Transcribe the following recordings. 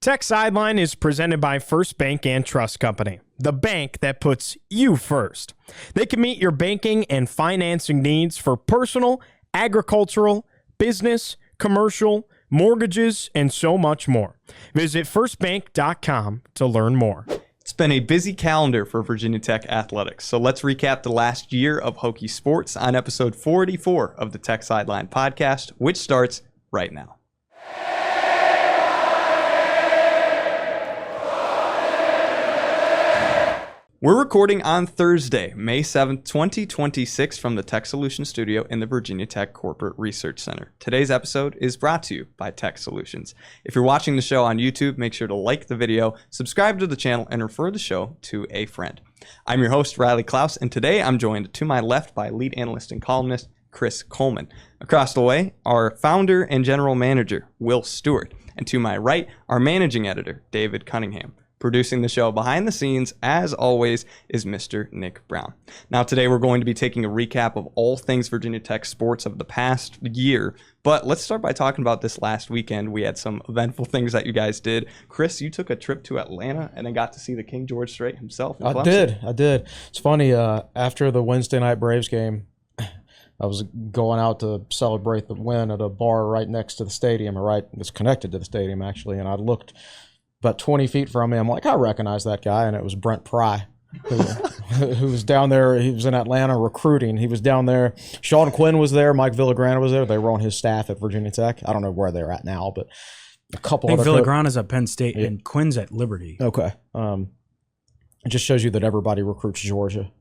Tech Sideline is presented by First Bank and Trust Company, the bank that puts you first. They can meet your banking and financing needs for personal, agricultural, business, commercial, mortgages, and so much more. Visit firstbank.com to learn more. It's been a busy calendar for Virginia Tech athletics, so let's recap the last year of Hokie sports on episode 44 of the Tech Sideline podcast, which starts right now. We're recording on Thursday, May 7th, 2026 from the Tech Solutions studio in the Virginia Tech Corporate Research Center. Today's episode is brought to you by Tech Solutions. If you're watching the show on YouTube, make sure to like the video, subscribe to the channel, and refer the show to a friend. I'm your host, Riley Klaus, and today I'm joined to my left by lead analyst and columnist, Chris Coleman. Across the way, our founder and general manager, Will Stewart. And to my right, our managing editor, David Cunningham. Producing the show behind the scenes, as always, is Mr. Nick Brown. Now, today we're going to be taking a recap of all things Virginia Tech sports of the past year. But let's start by talking about this last weekend. We had some eventful things that you guys did. Chris, you took a trip to Atlanta and then got to see the King George Strait himself. I did. It's funny, after the Wednesday night Braves game, I was going out to celebrate the win at a bar right next to the stadium, it's connected to the stadium, actually, and I looked about 20 feet from me. I'm like, I recognize that guy, and it was Brent Pry, who was down there. He was in Atlanta recruiting. He was down there. Sean Quinn was there. Mike Villagrana was there. They were on his staff at Virginia Tech. I don't know where they're at now, but a couple I think other Villagrana's at Penn State, and Quinn's at Liberty. Okay. It just shows you that everybody recruits Georgia.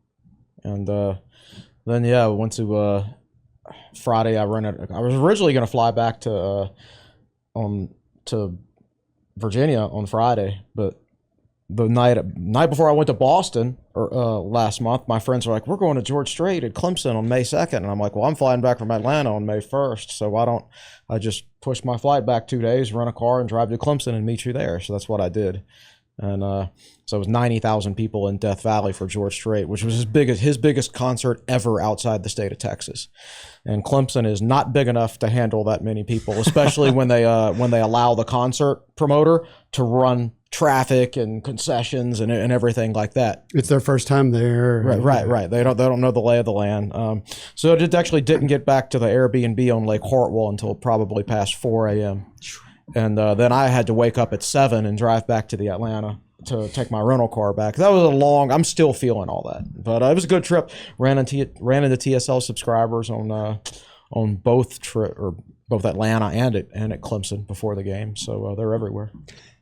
And then, I went to Friday. I was originally going to fly back to Virginia on Friday, but the night before I went to Boston last month, my friends were like, we're going to George Strait at Clemson on May 2nd. And I'm like, well, I'm flying back from Atlanta on May 1st. So why don't I just push my flight back 2 days, rent a car, and drive to Clemson and meet you there? So that's what I did. And so it was 90,000 people in Death Valley for George Strait, which was his biggest concert ever outside the state of Texas. And Clemson is not big enough to handle that many people, especially when they allow the concert promoter to run traffic and concessions and everything like that. It's their first time there. Right. They don't know the lay of the land. So it actually didn't get back to the Airbnb on Lake Hartwell until probably past 4 a.m. And then I had to wake up at 7 and drive back to the Atlanta to take my rental car back. That was I'm still feeling all that. But it was a good trip. Ran into TSL subscribers on both Atlanta and at Clemson before the game. So they're everywhere.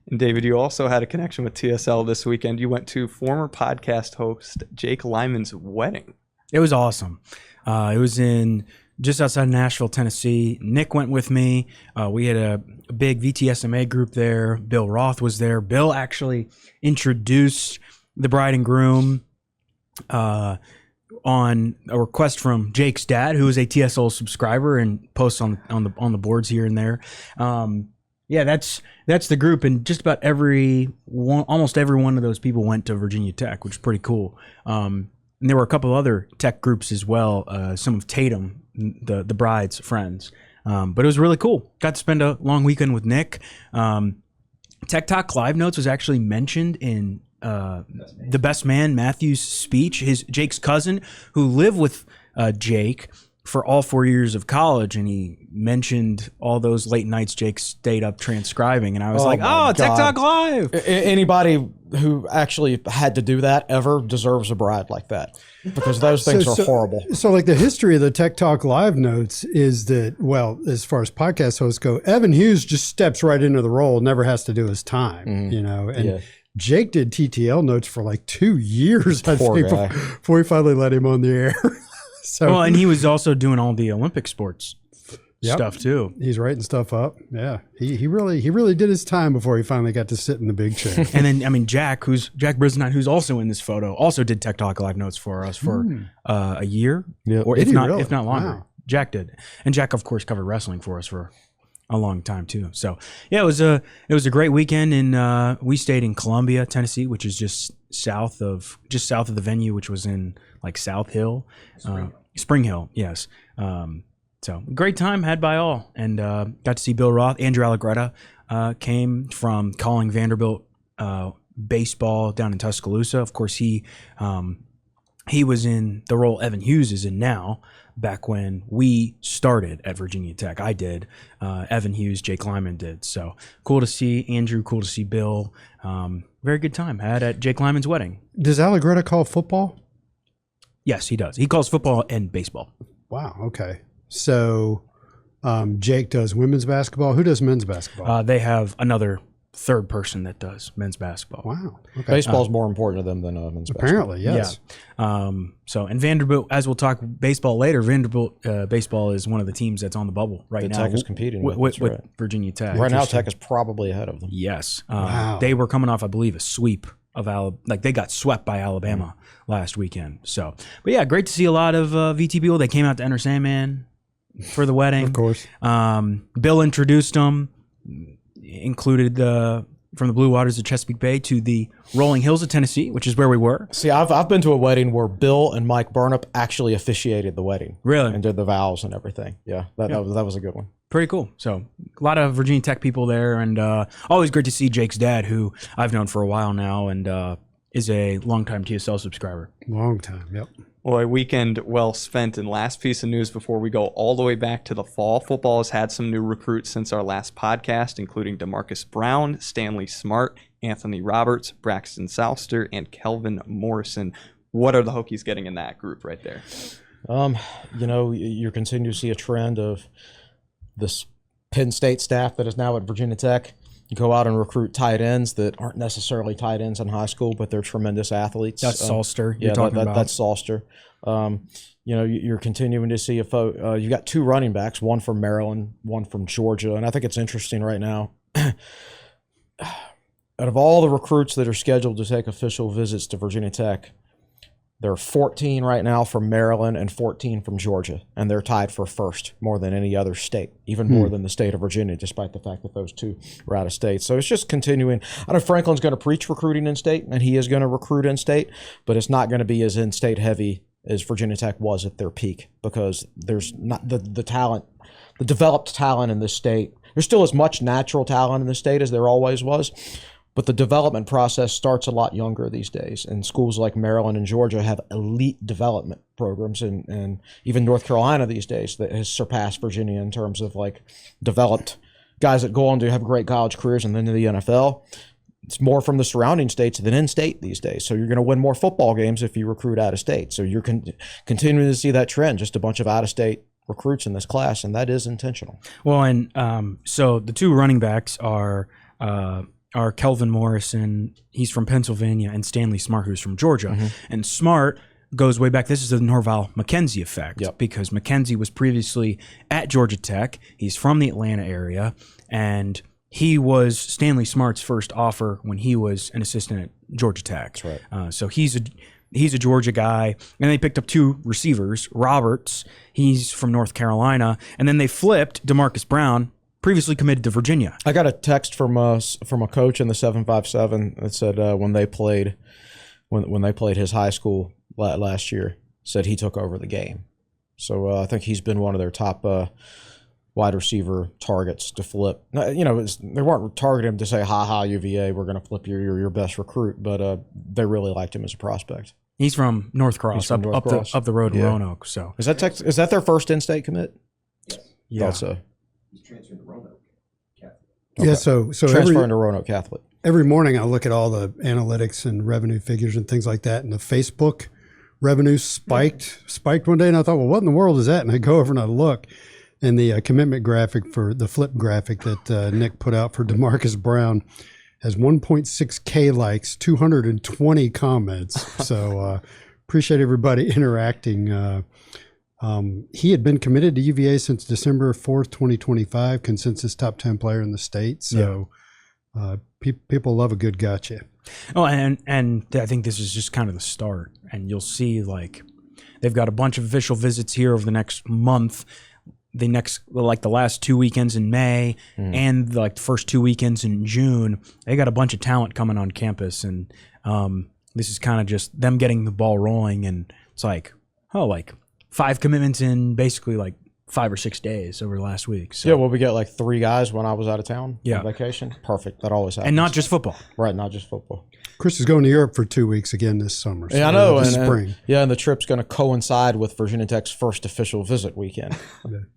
And David, you also had a connection with TSL this weekend. You went to former podcast host Jake Lyman's wedding. It was awesome. It was in just outside Nashville, Tennessee. Nick went with me. We had a big VTSMA group there. Bill Roth was there. Bill actually introduced the bride and groom on a request from Jake's dad, who is a TSL subscriber and posts on the boards here and there. That's the group, and just about almost every one of those people went to Virginia Tech, which is pretty cool. And there were a couple other tech groups as well. Some of Tatum, the bride's friends. But it was really cool. Got to spend a long weekend with Nick. Tech Talk Live Notes was actually mentioned in the Best Man Matthew's speech. Jake's cousin, who lived with Jake for all 4 years of college, and he mentioned all those late nights Jake stayed up transcribing, and I was Tech Talk Live. Anybody who actually had to do that ever deserves a bride like that, because those things are horrible. So like the history of the Tech Talk Live Notes is that, well, as far as podcast hosts go, Evan Hughes just steps right into the role, never has to do his time, and Jake did TTL notes for like 2 years, I think, before we finally let him on the air. Well, and he was also doing all the Olympic sports stuff too. He's writing stuff up. Yeah, he really did his time before he finally got to sit in the big chair. And then Jack Brisnite, who's also in this photo, also did Tech Talk Live Notes for us for a year, or if not longer. Wow. Jack did, and Jack of course covered wrestling for us for a long time too. So yeah, it was a great weekend, and we stayed in Columbia, Tennessee, which is just south of the venue, which was in like South Hill, Spring Hill, yes. So great time had by all, and got to see Bill Roth, Andrew Allegretta, came from calling Vanderbilt baseball down in Tuscaloosa. Of course, he was in the role Evan Hughes is in now. Back when we started at Virginia Tech, I did. Evan Hughes, Jake Lyman did. So cool to see Andrew. Cool to see Bill. Very good time had at Jake Lyman's wedding. Does Allegretta call football? Yes, he does. He calls football and baseball. Wow. Okay. So Jake does women's basketball. Who does men's basketball? They have another third person that does men's basketball. Wow. Okay. Baseball's more important to them than men's basketball. Apparently, yes. Yeah. And Vanderbilt, as we'll talk baseball later, Vanderbilt baseball is one of the teams that's on the bubble right now. Tech is competing with Virginia Tech. Right now, Tech is probably ahead of them. Yes. Wow. They were coming off, I believe, a sweep of they got swept by Alabama last weekend. So, but yeah, great to see a lot of VT people. They came out to Enter Sandman for the wedding. Of course. Bill introduced them, included from the Blue Waters of Chesapeake Bay to the Rolling Hills of Tennessee, which is where we were. See, I've been to a wedding where Bill and Mike Burnup actually officiated the wedding. Really? And did the vows and everything. Yeah, that was a good one. Pretty cool. So a lot of Virginia Tech people there, and always great to see Jake's dad, who I've known for a while now and is a longtime TSL subscriber. Long time, yep. Well, a weekend well spent. And last piece of news before we go all the way back to the fall. Football has had some new recruits since our last podcast, including DeMarcus Brown, Stanley Smart, Anthony Roberts, Braxton Souster, and Kelvin Morrison. What are the Hokies getting in that group right there? You're continuing to see a trend of this Penn State staff that is now at Virginia Tech. You go out and recruit tight ends that aren't necessarily tight ends in high school, but they're tremendous athletes. That's Salster you're talking about. That's Salster. You're continuing to see you got two running backs, one from Maryland, one from Georgia. And I think it's interesting right now. Out of all the recruits that are scheduled to take official visits to Virginia Tech, there are 14 right now from Maryland and 14 from Georgia, and they're tied for first more than any other state, even more than the state of Virginia, despite the fact that those two are out of state. So it's just continuing. I know Franklin's going to preach recruiting in state, and he is going to recruit in state, but it's not going to be as in state heavy as Virginia Tech was at their peak, because there's not the talent, the developed talent in this state. There's still as much natural talent in the state as there always was. But the development process starts a lot younger these days, and schools like Maryland and Georgia have elite development programs, and even North Carolina these days that has surpassed Virginia in terms of like developed guys that go on to have great college careers and then to the NFL. It's more from the surrounding states than in state these days. So you're going to win more football games if you recruit out of state. So you're continuing to see that trend, just a bunch of out of state recruits in this class, and that is intentional. Well, and so the two running backs are Kelvin Morrison, he's from Pennsylvania, and Stanley Smart, who's from Georgia. Mm-hmm. And Smart goes way back. This is the Norval McKenzie effect, because McKenzie was previously at Georgia Tech. He's from the Atlanta area, and he was Stanley Smart's first offer when he was an assistant at Georgia Tech. That's right. So he's a Georgia guy, and they picked up two receivers. Roberts, he's from North Carolina, and then they flipped DeMarcus Brown, previously committed to Virginia. I got a text from a coach in the 757 that said when they played his high school last year, said he took over the game. So I think he's been one of their top wide receiver targets to flip. They weren't targeting him to say, "Ha ha, UVA, we're going to flip your best recruit," but they really liked him as a prospect. He's from North Cross, up the road in Roanoke. So is that their first in-state commit? Yeah. Also. He's transferring to Roanoke Catholic. Okay. Yeah, so transferring to Roanoke Catholic. Every morning I look at all the analytics and revenue figures and things like that, and the Facebook revenue spiked one day, and I thought, well, what in the world is that? And I go over and I look, and the commitment graphic for the flip graphic that Nick put out for DeMarcus Brown has 1.6K likes, 220 comments. So appreciate everybody interacting. He had been committed to UVA since December 4th, 2025, consensus top 10 player in the state. So people love a good gotcha. Oh, and I think this is just kind of the start. And you'll see, like, they've got a bunch of official visits here over the next month, the last 2 weekends in May and the first 2 weekends in June. They got a bunch of talent coming on campus. And this is kind of just them getting the ball rolling. And it's like, 5 commitments in basically 5 or 6 days over the last week. So. Yeah, well, we get like 3 guys when I was out of town Yeah. on vacation. Perfect. That always happens. And not just football. Right, not just football. Chris is going to Europe for 2 weeks again this summer. So Yeah, I know. this And, spring. and the trip's going to coincide with Virginia Tech's first official visit weekend.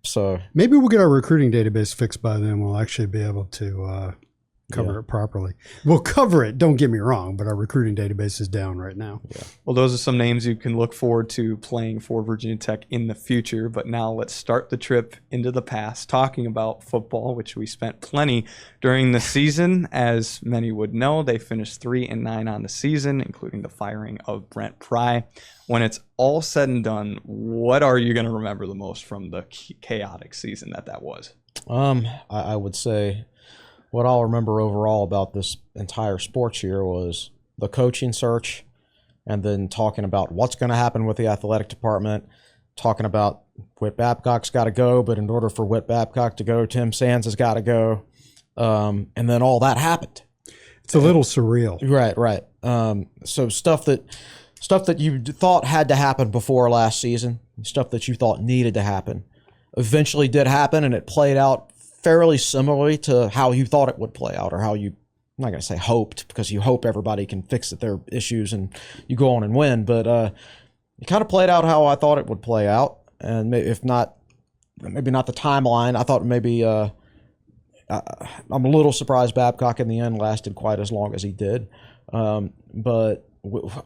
So Maybe we'll get our recruiting database fixed by then. We'll actually be able to cover it properly. We'll cover it, don't get me wrong, but our recruiting database is down right now. Well, those are some names you can look forward to playing for Virginia Tech in the future. But now let's start the trip into the past, talking about football, which we spent plenty during the season. As many would know, they finished 3-9 on the season, including the firing of Brent Pry. When it's all said and done, what are you going to remember the most from the chaotic season that was? I would say what I'll remember overall about this entire sports year was the coaching search, and then talking about what's going to happen with the athletic department, talking about Whit Babcock's got to go, but in order for Whit Babcock to go, Tim Sands has got to go, and then all that happened. It's a little surreal. Right. So stuff that you thought had to happen before last season, stuff that you thought needed to happen, eventually did happen, and it played out fairly similarly to how you thought it would play out, or how you, I'm not going to say hoped, because you hope everybody can fix their issues and you go on and win, but it kind of played out how I thought it would play out. And maybe not the timeline. I thought maybe I'm a little surprised Babcock in the end lasted quite as long as he did. But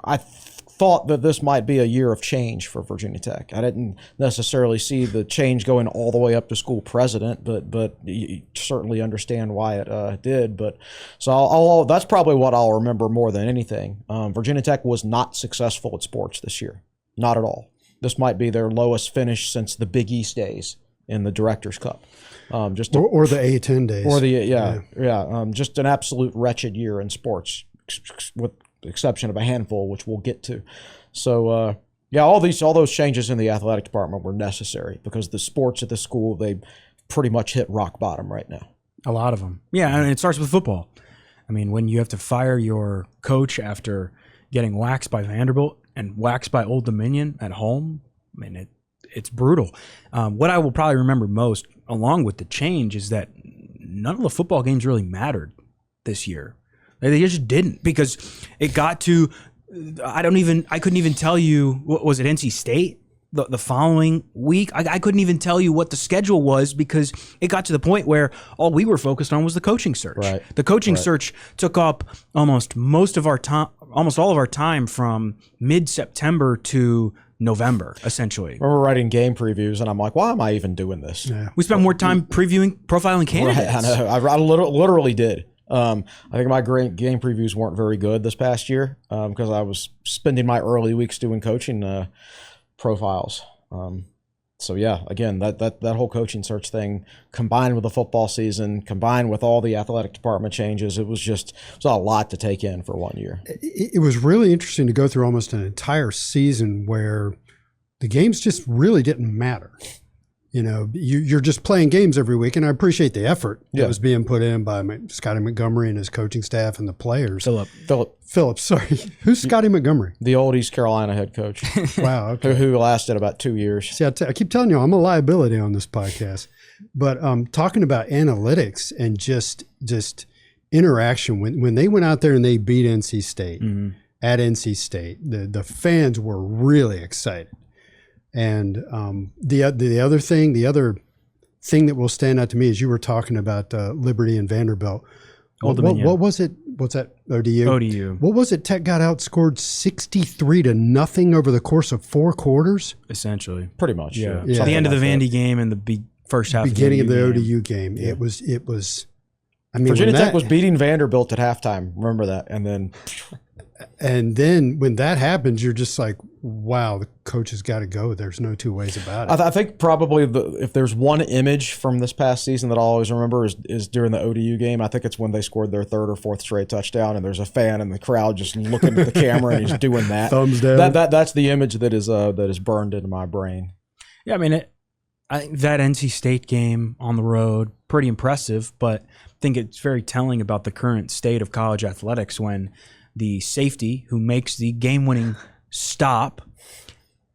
I thought that this might be a year of change for Virginia Tech. I didn't necessarily see the change going all the way up to school president, but you certainly understand why it did. But so that's probably what I'll remember more than anything. Virginia Tech was not successful at sports this year, not at all. This might be their lowest finish since the Big East days in the Directors Cup. Or the A-10 days. Or just an absolute wretched year in sports, with the exception of a handful, which we'll get to. So, all those changes in the athletic department were necessary, because the sports at the school, they pretty much hit rock bottom right now. A lot of them. Yeah, and it starts with football. I mean, when you have to fire your coach after getting waxed by Vanderbilt and waxed by Old Dominion at home, I mean, it's brutal. What I will probably remember most, along with the change, is that none of the football games really mattered this year. They just didn't, because it got to, I couldn't even tell you, what was it, NC State? The following week, I couldn't even tell you what the schedule was, because it got to the point where all we were focused on was the coaching search. Right. The coaching search took up almost all of our time from mid-September to November, essentially. I remember writing game previews, and I'm like, why am I even doing this? Yeah. We spent more time profiling candidates. Right, I know. I literally did. I think my game previews weren't very good this past year, because I was spending my early weeks doing coaching profiles. So yeah, again, that whole coaching search thing, combined with the football season, combined with all the athletic department changes, it was a lot to take in for 1 year. It was really interesting to go through almost an entire season where the games just really didn't matter. You know, you're just playing games every week, and I appreciate the effort that was being put in by Scotty Montgomery and his coaching staff and the players. Philip, sorry. Who's Scotty Montgomery? The old East Carolina head coach. Wow, okay. who lasted about 2 years. See, I keep telling you, I'm a liability on this podcast. But talking about analytics and just interaction, when they went out there and they beat NC State at NC State, the fans were really excited. And the other thing that will stand out to me is you were talking about Liberty and Vanderbilt. What was it? What's that? ODU. ODU. What was it? Tech got outscored 63-0 over the course of 4 quarters. Essentially, pretty much. Yeah. The end of the Vandy game and the first half. Beginning of the ODU game. Yeah. It was. I mean, Virginia Tech was beating Vanderbilt at halftime. Remember that, and then when that happens, you're just like, wow, the coach has got to go. There's no two ways about it. I think probably if there's one image from this past season that I'll always remember is during the ODU game. I think it's when they scored their 3rd or 4th straight touchdown, and there's a fan in the crowd just looking at the camera and he's doing that. Thumbs down. That's the image that is burned into my brain. Yeah, I mean, I think that NC State game on the road, pretty impressive, but I think it's very telling about the current state of college athletics when the safety who makes the game-winning stop,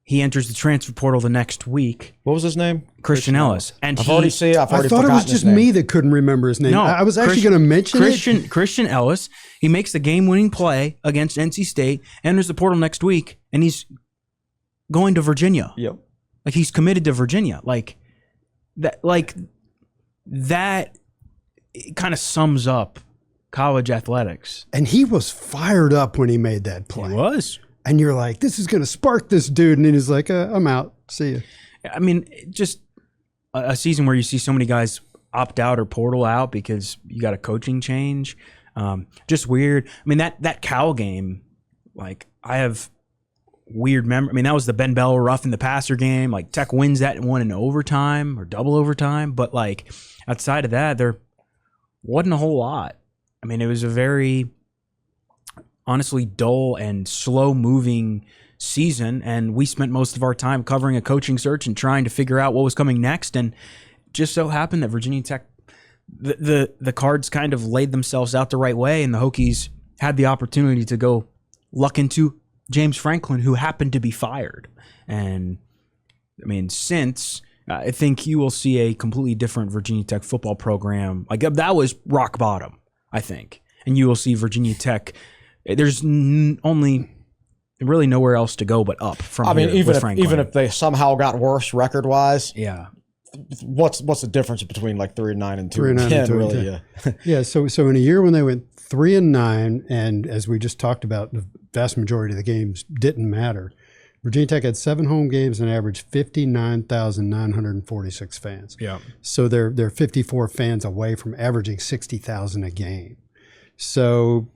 he enters the transfer portal the next week. What was his name? Christian Ellis. And I've already I thought it was forgotten just his name. me that couldn't remember his name. No, I was actually going to mention it. Christian Ellis. He makes the game-winning play against NC State, enters the portal next week, and he's going to Virginia. Yep. Like he's committed to Virginia. Like that kind of sums up college athletics. And he was fired up when he made that play. He was. And you're like, this is going to spark this dude. And then he's like, I'm out. See you. I mean, just a season where you see so many guys opt out or portal out because you got a coaching change. Just weird. I mean, that Cal game, like I have weird memory. I mean, that was the Ben Bell rough in the passer game. Like Tech wins that one in overtime or double overtime. But like outside of that, there wasn't a whole lot. I mean, it was a very honestly dull and slow moving season, and we spent most of our time covering a coaching search and trying to figure out what was coming next. And just so happened that Virginia Tech, the cards kind of laid themselves out the right way, and the Hokies had the opportunity to go luck into James Franklin, who happened to be fired. And I mean, since I think you will see a completely different Virginia Tech football program. Like that was rock bottom, I think, and you will see Virginia Tech. There's only really nowhere else to go but up from I mean, here with Franklin. even if they somehow got worse record wise, yeah. What's the difference between like 3-9 and 3-9 and 2-10? 2-10. Really, yeah. Yeah. So in a year when they went 3-9, and as we just talked about, the vast majority of the games didn't matter. Virginia Tech had 7 home games and averaged 59,946 fans. Yeah. So they're 54 fans away from averaging 60,000 a game. So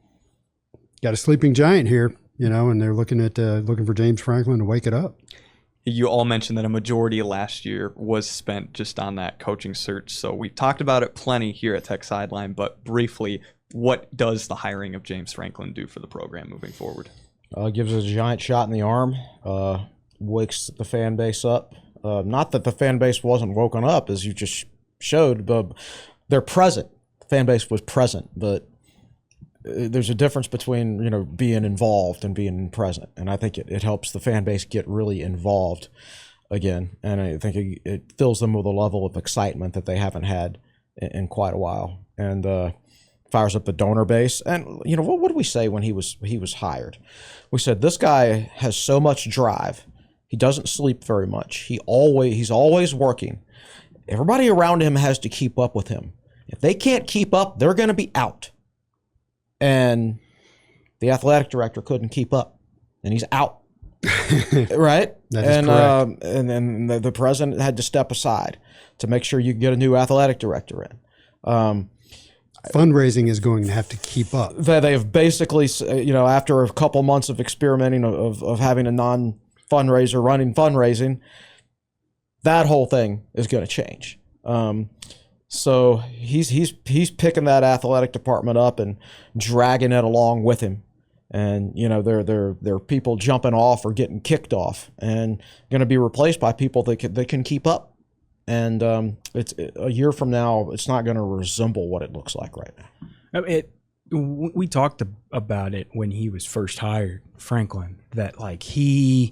got a sleeping giant here, and they're looking for James Franklin to wake it up. You all mentioned that a majority last year was spent just on that coaching search. So we've talked about it plenty here at Tech Sideline, but briefly, what does the hiring of James Franklin do for the program moving forward? Gives us a giant shot in the arm, wakes the fan base up. Not that the fan base wasn't woken up, as you just showed, but they're present. The fan base was present, but there's a difference between being involved and being present, and I think it helps the fan base get really involved again, and I think it fills them with a level of excitement that they haven't had in quite a while, and fires up the donor base. And what did we say when he was hired? We said this guy has so much drive. He doesn't sleep very much. He's always working. Everybody around him has to keep up with him. If they can't keep up, they're going to be out. And the athletic director couldn't keep up, and he's out. Right? That is correct. And then the president had to step aside to make sure you can get a new athletic director in. Fundraising is going to have to keep up. They've basically, after a couple months of experimenting of having a non-fundraiser running fundraising, that whole thing is going to change. So he's picking that athletic department up and dragging it along with him, and there are people jumping off or getting kicked off, and going to be replaced by people that can keep up. And it's a year from now, it's not going to resemble what it looks like right now. We talked about it when he was first hired, Franklin, that like he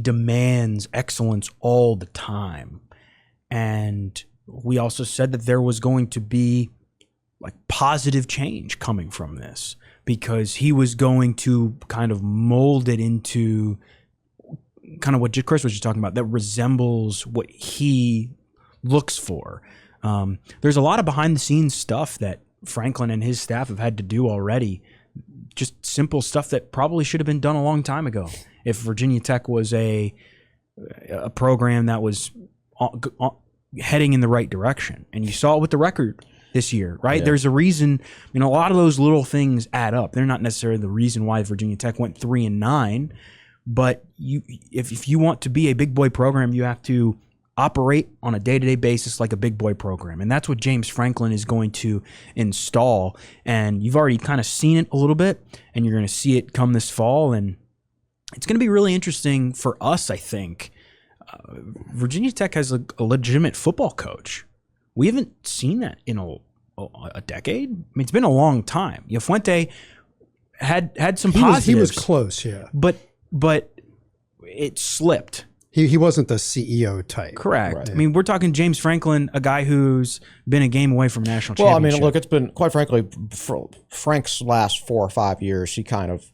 demands excellence all the time, and we also said that there was going to be like positive change coming from this, because he was going to kind of mold it into kind of what Chris was just talking about, that resembles what he looks for. There's a lot of behind the scenes stuff that Franklin and his staff have had to do already. Just simple stuff that probably should have been done a long time ago. If Virginia Tech was a program that was heading in the right direction, and you saw it with the record this year, right? Yeah. There's a reason, a lot of those little things add up. They're not necessarily the reason why Virginia Tech went 3-9, but if you want to be a big boy program, you have to operate on a day-to-day basis like a big boy program. And that's what James Franklin is going to install. And you've already kind of seen it a little bit, and you're going to see it come this fall. And it's going to be really interesting for us, I think. Virginia Tech has a legitimate football coach. We haven't seen that in a decade. I mean, it's been a long time. Fuente had some positives. He was close, yeah. But it slipped. He wasn't the CEO type. Correct. Right. I mean, we're talking James Franklin, a guy who's been a game away from a national Well, I championship. mean, look, it's been, quite frankly, for Frank's last 4 or 5 years, he kind of,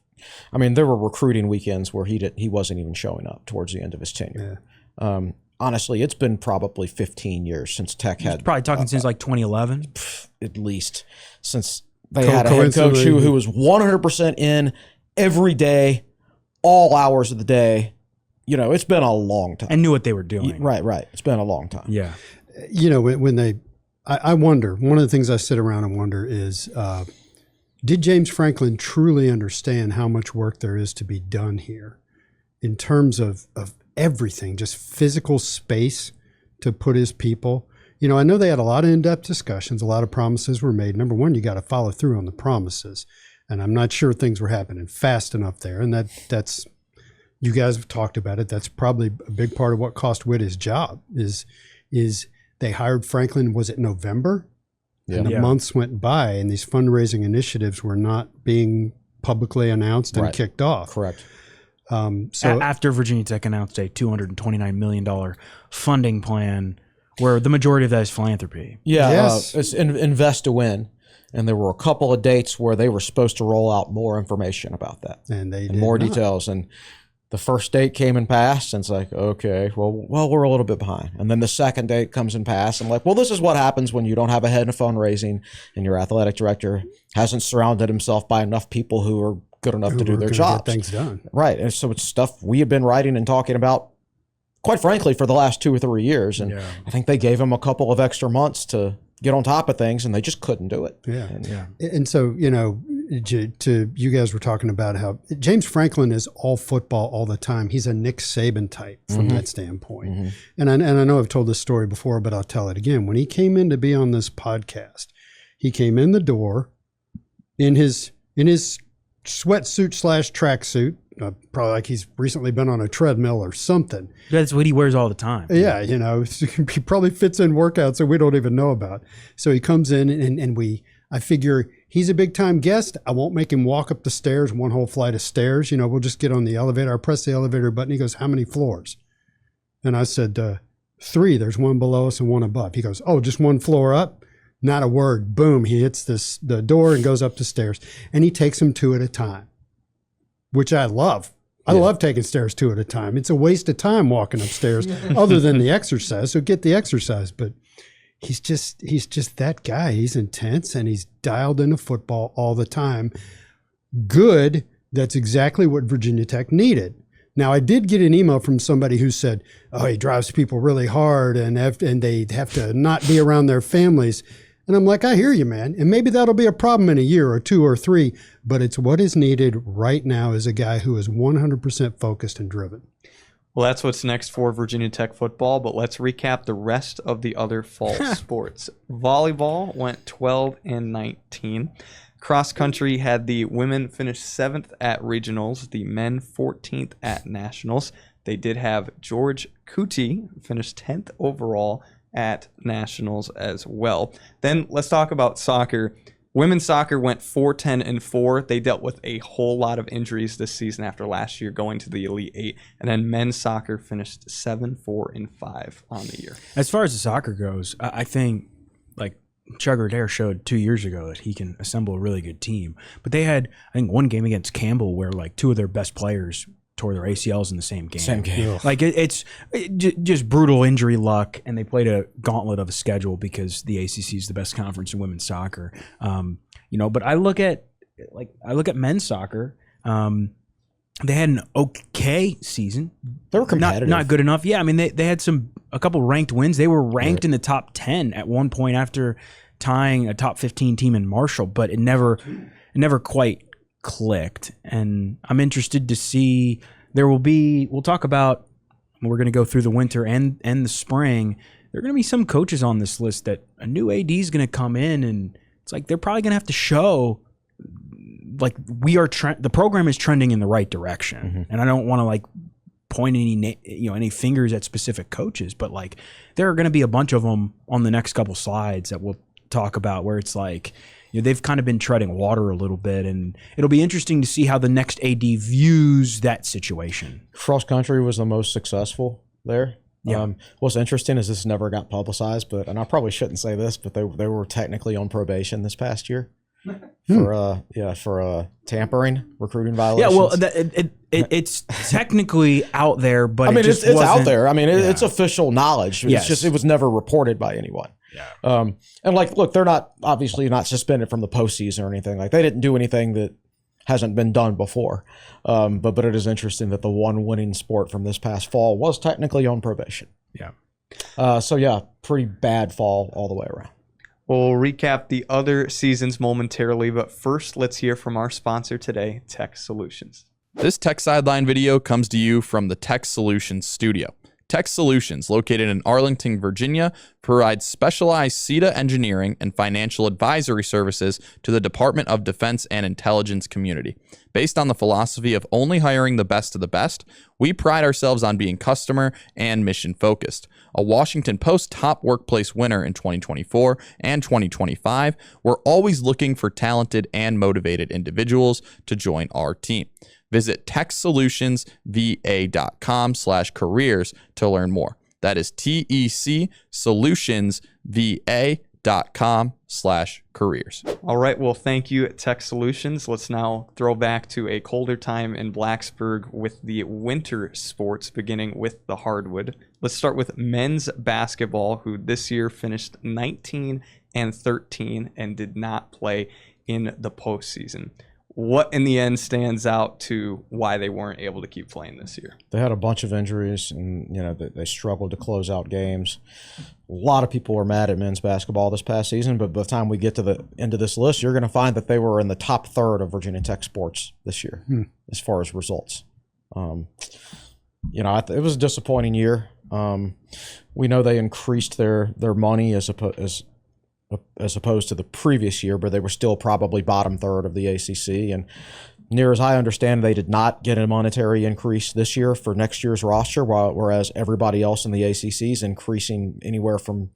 I mean, there were recruiting weekends where he wasn't even showing up towards the end of his tenure. Honestly, it's been probably 15 years since Tech had, probably talking since like 2011. at least, since they had a head coach who was 100% in every day, all hours of the day. You know, it's been a long time. And knew what they were doing. Right. It's been a long time. Yeah. You know, I wonder, one of the things I sit around and wonder is, did James Franklin truly understand how much work there is to be done here in terms of everything, just physical space to put his people? You know, I know they had a lot of in-depth discussions, a lot of promises were made. Number one, you got to follow through on the promises. And I'm not sure things were happening fast enough there. And that's, you guys have talked about it. That's probably a big part of what cost Witt his job is they hired Franklin, was it November? Yeah. And the months went by and these fundraising initiatives were not being publicly announced and kicked off. Correct. So After Virginia Tech announced a $229 million funding plan where the majority of that is philanthropy. Yeah, Yes. it's invest to win. And there were a couple of dates where they were supposed to roll out more information about that. and they And did more not. details. And the first date came and passed, and it's like, okay, well, we're a little bit behind. And then the second date comes and passed, and like, well, this is what happens when you don't have a head in fundraising, and your athletic director hasn't surrounded himself by enough people who are good enough to Who do were their gonna jobs. get things done. Right. And so it's stuff we have been writing and talking about, quite frankly, for the last 2 or 3 years. And I think they gave him a couple of extra months to get on top of things, and they just couldn't do it. Yeah. And, And so, you know, to you guys were talking about how James Franklin is all football all the time. He's a Nick Saban type from that standpoint. And I know I've told this story before, but I'll tell it again. When he came in to be on this podcast, he came in the door in his sweatsuit / tracksuit, probably like he's recently been on a treadmill or something. That's what he wears all the time. Yeah, you know, he probably fits in workouts that we don't even know about. So he comes in and I figure he's a big time guest. I won't make him walk up the stairs, one whole flight of stairs. You know, we'll just get on the elevator. I press the elevator button. He goes, how many floors? And I said, 3. There's one below us and one above. He goes, oh, just one floor up? Not a word. Boom. He hits the door and goes up the stairs. And he takes them 2 at a time, which I love. I love taking stairs 2 at a time. It's a waste of time walking upstairs other than the exercise. So get the exercise. But he's just that guy. He's intense and he's dialed into football all the time. Good. That's exactly what Virginia Tech needed. Now, I did get an email from somebody who said, oh, he drives people really hard and they have to not be around their families. And I'm like, I hear you, man. And maybe that'll be a problem in a year or 2 or 3, but it's what is needed right now is a guy who is 100% focused and driven. Well, that's what's next for Virginia Tech football, but let's recap the rest of the other fall sports. Volleyball went 12-19. Cross country had the women finish 7th at regionals, the men 14th at nationals. They did have George Cootie finish 10th overall at nationals as well. Then let's talk about soccer. Women's soccer went 4-10-4. They dealt with a whole lot of injuries this season after last year going to the Elite 8. And then men's soccer finished 7-4-5 on the year. As far as the soccer goes, I think like Chugger Dare showed 2 years ago that he can assemble a really good team. But they had, I think, one game against Campbell where like 2 of their best players tore their ACLs in the same game. Same game. Like it's just brutal injury luck, and they played a gauntlet of a schedule because the ACC is the best conference in women's soccer. You know, but I look at men's soccer. They had an okay season. They were competitive. Not good enough. Yeah, I mean they had a couple ranked wins. They were ranked in the top 10 at one point after tying a top 15 team in Marshall, but it never quite clicked. And I'm interested to see. We'll talk about, we're going to go through the winter and the spring. There are going to be some coaches on this list that a new AD is going to come in, and it's like they're probably going to have to show like the program is trending in the right direction. And I don't want to like point any fingers at specific coaches, but like there are going to be a bunch of them on the next couple slides that we'll talk about where it's like, you know, they've kind of been treading water a little bit, and it'll be interesting to see how the next AD views that situation. Cross country was the most successful there. Yeah. What's interesting is this never got publicized, and I probably shouldn't say this, but they were technically on probation this past year for tampering, recruiting violations. Yeah, well, it's technically out there, but I mean, it just it's out wasn't- there. I mean, it's official knowledge. It's Yes. just it was never reported by anyone. Yeah. And like, look, they're not obviously not suspended from the postseason or anything. Like, they didn't do anything that hasn't been done before. But it is interesting that the one winning sport from this past fall was technically on probation. Yeah. So yeah, pretty bad fall all the way around. We'll recap the other seasons momentarily, but first, let's hear from our sponsor today, Tech Solutions. This Tech Sideline video comes to you from the Tech Solutions studio. Tech Solutions, located in Arlington, Virginia, provides specialized CETA engineering and financial advisory services to the Department of Defense and Intelligence community. Based on the philosophy of only hiring the best of the best, we pride ourselves on being customer and mission focused. A Washington Post top workplace winner in 2024 and 2025, we're always looking for talented and motivated individuals to join our team. Visit techsolutionsva.com/careers to learn more. That is TEC Solutionsva.com/careers. All right, well, thank you, Tech Solutions. Let's now throw back to a colder time in Blacksburg with the winter sports, beginning with the hardwood. Let's start with men's basketball, who this year finished 19-13 and did not play in the postseason. What in the end stands out to why they weren't able to keep playing this year? They had a bunch of injuries, and they struggled to close out games. A lot of people were mad at men's basketball this past season, but by the time we get to the end of this list, you're going to find that they were in the top third of Virginia Tech sports this year as far as results. It was a disappointing year. We know they increased their money as opposed to the previous year, but they were still probably bottom third of the ACC. And near as I understand, they did not get a monetary increase this year for next year's roster, whereas everybody else in the ACC is increasing anywhere from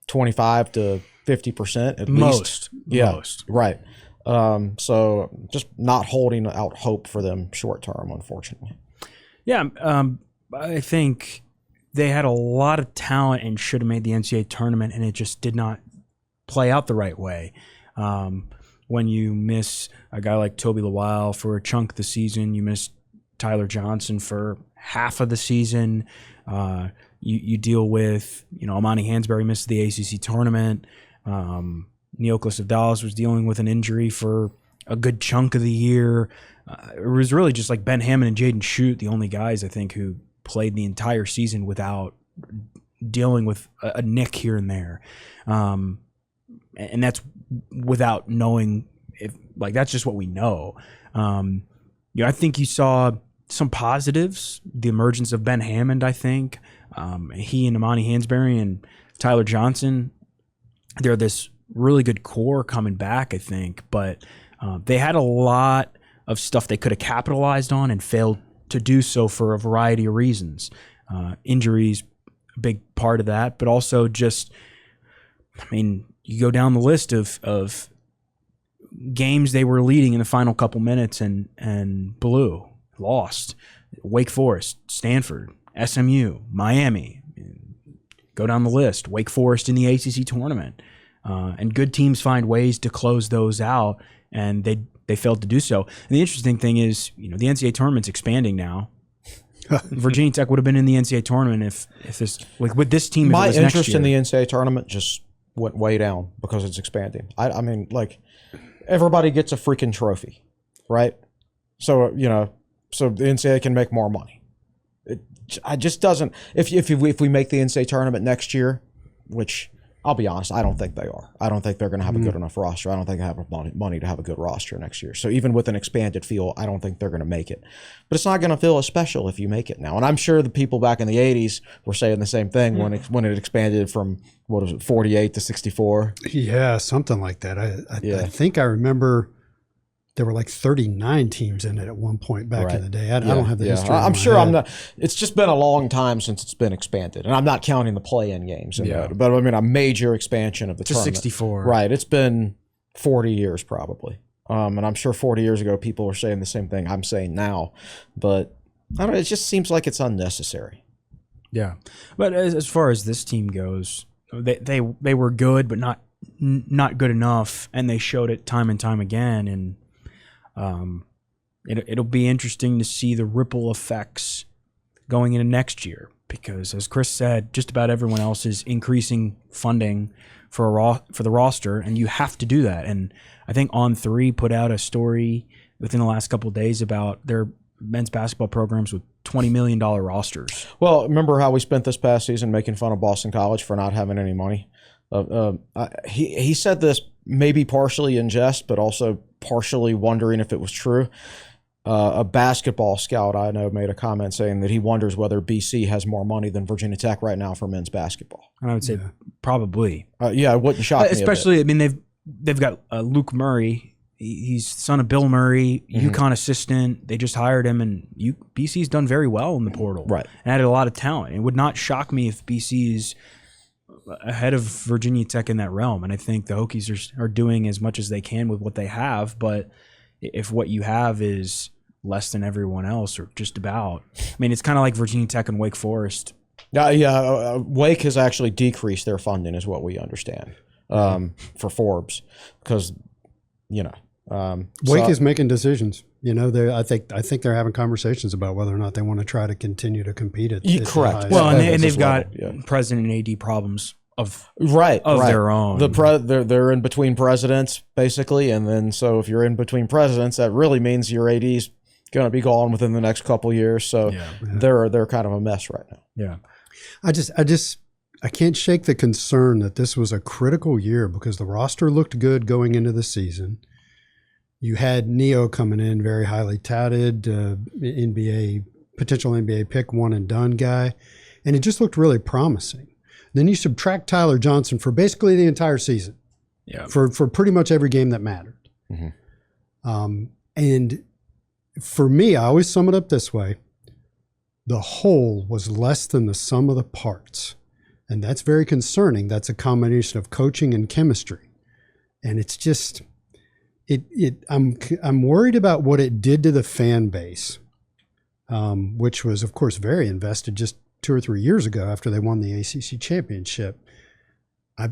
25 to 50% at least. Most. Right. So just not holding out hope for them short term, unfortunately. Yeah, I think they had a lot of talent and should have made the NCAA tournament, and it just did not play out the right way. When you miss a guy like Toby Lawile for a chunk of the season, you miss Tyler Johnson for half of the season. You deal with, Amani Hansberry missed the ACC tournament. Neoclis of Dallas was dealing with an injury for a good chunk of the year. It was really just like Ben Hammond and Jaden Shute, the only guys I think who played the entire season without dealing with a nick here and there. And that's without knowing that's just what we know. I think you saw some positives, the emergence of Ben Hammond, I think. He and Amani Hansberry and Tyler Johnson, they're this really good core coming back, I think. But they had a lot of stuff they could have capitalized on and failed to do so for a variety of reasons. Injuries, a big part of that, but also just, you go down the list of games they were leading in the final couple minutes and lost. Wake Forest, Stanford, SMU, Miami. Go down the list. Wake Forest in the ACC tournament. And good teams find ways to close those out, and they failed to do so. And the interesting thing is, the NCAA tournament's expanding now. Virginia Tech would have been in the NCAA tournament if this with this team. My if it was interest next year. in the NCAA tournament just went way down because it's expanding. I mean, everybody gets a freaking trophy, right? So so the NCAA can make more money. I just doesn't. If we make the NCAA tournament next year, which I'll be honest, I don't think they are. I don't think they're going to have a good enough roster. I don't think they have enough money to have a good roster next year. So even with an expanded field, I don't think they're going to make it. But it's not going to feel as special if you make it now. And I'm sure the people back in the 80s were saying the same thing when it expanded from, 48 to 64. Yeah, something like that. I think I remember there were 39 teams in it at one point back in the day. I don't have the history. I'm sure I'm not. It's just been a long time since it's been expanded, and I'm not counting the play-in games. But a major expansion of the tournament. 64. Right. It's been 40 years probably, and I'm sure 40 years ago people were saying the same thing I'm saying now. But I don't know. It just seems like it's unnecessary. Yeah, but as far as this team goes, they were good, but not good enough, and they showed it time and time again. And it'll be interesting to see the ripple effects going into next year, because as Chris said, just about everyone else is increasing funding for the roster, and you have to do that. And I think On3 put out a story within the last couple of days about their men's basketball programs with $20 million rosters. Well, remember how we spent this past season making fun of Boston College for not having any money? He said this maybe partially in jest, but also partially wondering if it was true. A basketball scout I know made a comment saying that he wonders whether BC has more money than Virginia Tech right now for men's basketball. I would say probably. Yeah, it wouldn't shock me. Especially, I mean, they've got Luke Murray. He's son of Bill Murray, UConn assistant. They just hired him, and BC's done very well in the portal. Right. And added a lot of talent. It would not shock me if BC is ahead of Virginia Tech in that realm. And I think the Hokies are doing as much as they can with what they have. But if what you have is less than everyone else, or just about, I mean, it's kind of like Virginia Tech and Wake Forest. Wake has actually decreased their funding, is what we understand, for Forbes, because Wake is making decisions. I think they're having conversations about whether or not they want to try to continue to compete at correct. Well, and they've got president and AD problems of their own. They're in between presidents basically, and then so if you're in between presidents, that really means your AD's going to be gone within the next couple of years. So they're kind of a mess right now. Yeah, I can't shake the concern that this was a critical year because the roster looked good going into the season. You had Neo coming in, very highly touted, potential NBA pick, one and done guy, and it just looked really promising. Then you subtract Tyler Johnson for basically the entire season, for pretty much every game that mattered. And for me, I always sum it up this way: the whole was less than the sum of the parts. And that's very concerning. That's a combination of coaching and chemistry. And it's just, I'm worried about what it did to the fan base, which was, of course, very invested just 2 or 3 years ago after they won the ACC championship.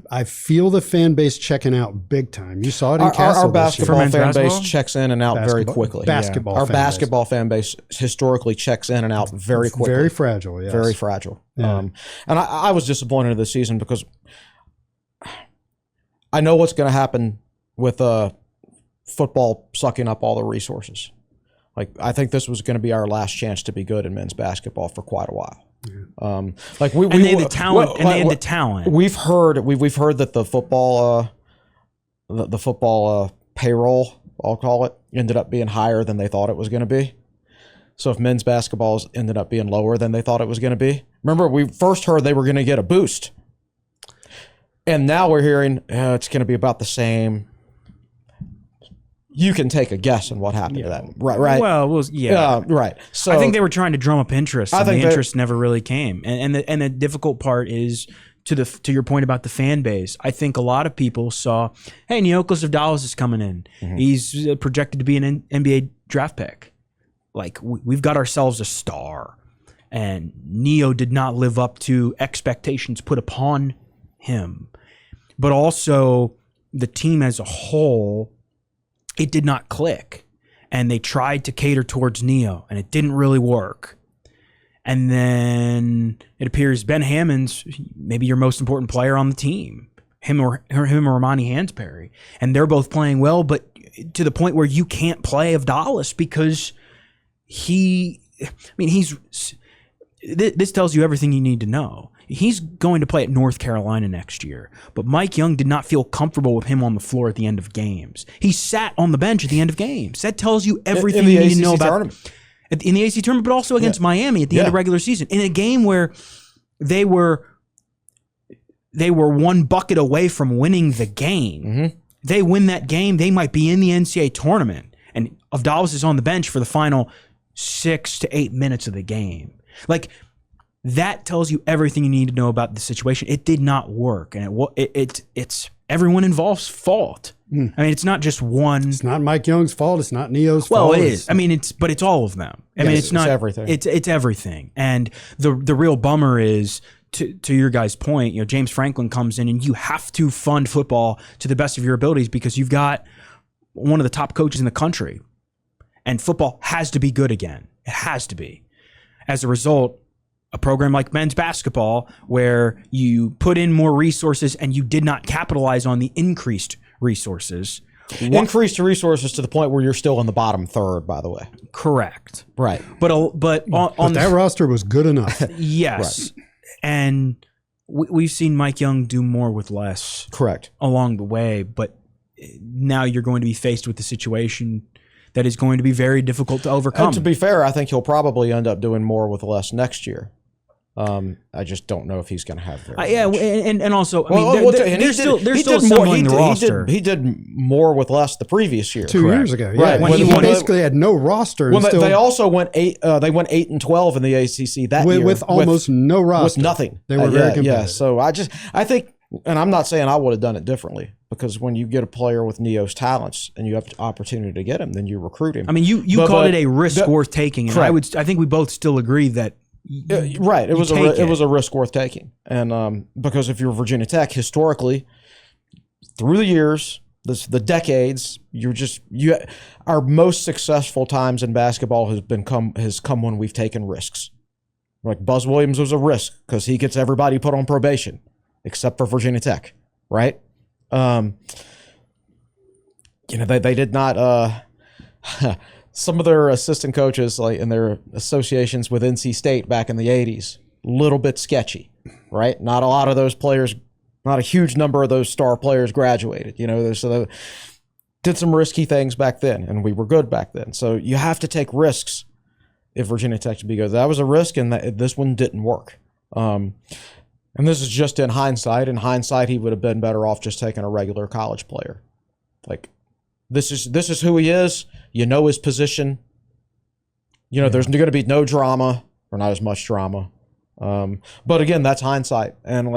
I feel the fan base checking out big time. You saw it in Castle. Our basketball fan base checks in and out very quickly. Our basketball fan base historically checks in and out very quickly. Very fragile, yes. Very fragile. Yeah. And I was disappointed this season because I know what's going to happen with football sucking up all the resources. Like, I think this was going to be our last chance to be good in men's basketball for quite a while. They had the talent. We've heard that the football payroll, I'll call it, ended up being higher than they thought it was going to be. So if men's basketball ended up being lower than they thought it was going to be, remember we first heard they were going to get a boost, and now we're hearing it's going to be about the same. You can take a guess on what happened to that, right? Well, yeah, right. So I think they were trying to drum up interest, and the interest never really came. And the difficult part is to your point about the fan base. I think a lot of people saw, hey, Neoklas of Dallas is coming in. He's projected to be an NBA draft pick. Like, we've got ourselves a star, and Neo did not live up to expectations put upon him. But also, the team as a whole, it did not click, and they tried to cater towards Neo, and it didn't really work. And then it appears Ben Hammond's maybe your most important player on the team, him or Romani Hansberry, and they're both playing well, but to the point where you can't play of Dallas because this tells you everything you need to know. He's going to play at North Carolina next year, but Mike Young did not feel comfortable with him on the floor at the end of games. He sat on the bench at the end of games. That tells you everything you need to know about in the ACC tournament, but also against Miami at the end of regular season in a game where they were one bucket away from winning the game. They win that game, they might be in the NCAA tournament, and Avdalas is on the bench for the final 6 to 8 minutes of the game. Like, that tells you everything you need to know about the situation. It did not work, and it's everyone involved's fault. I mean, it's not just one. It's not Mike Young's fault. It's not Neo's fault. Well, it is. I mean, it's all of them. I mean, it's not everything. It's everything. And the real bummer is, to your guys' point, you know, James Franklin comes in and you have to fund football to the best of your abilities because you've got one of the top coaches in the country, and football has to be good again. It has to be. As a result, a program like men's basketball, where you put in more resources and you did not capitalize on the increased resources. Increased resources to the point where you're still in the bottom third, by the way. Correct. Right. But on that roster was good enough. Yes. Right. And we've seen Mike Young do more with less. Correct. Along the way, but now you're going to be faced with the situation that is going to be very difficult to overcome. And to be fair, I think he'll probably end up doing more with less next year. I just don't know if he's going to have very much. And also, I mean, they're still assembling the roster. He did more with less the previous year. 2 years ago, yeah. Right. When he basically had no roster. Well, they also went 8-12 in the ACC that year with almost no roster, with nothing. They were very competitive. Yeah. So I think, and I'm not saying I would have done it differently, because when you get a player with Neo's talents and you have the opportunity to get him, then you recruit him. I mean, you called it a risk worth taking, and I think we both still agree that. Right, it was a risk worth taking, and because if you're Virginia Tech, historically, through the years, the decades, our most successful times in basketball has come when we've taken risks. Like Buzz Williams was a risk because he gets everybody put on probation, except for Virginia Tech, right? They did not. Some of their assistant coaches, like in their associations with NC State back in the 80s, a little bit sketchy, right? Not a lot of those players, not a huge number of those star players graduated, so they did some risky things back then, and we were good back then. So you have to take risks if Virginia Tech to be good. That was a risk, and this one didn't work. And this is just in hindsight. In hindsight, he would have been better off just taking a regular college player. Like, this is who he is. You know his position. There's going to be no drama, or not as much drama. But again, that's hindsight, and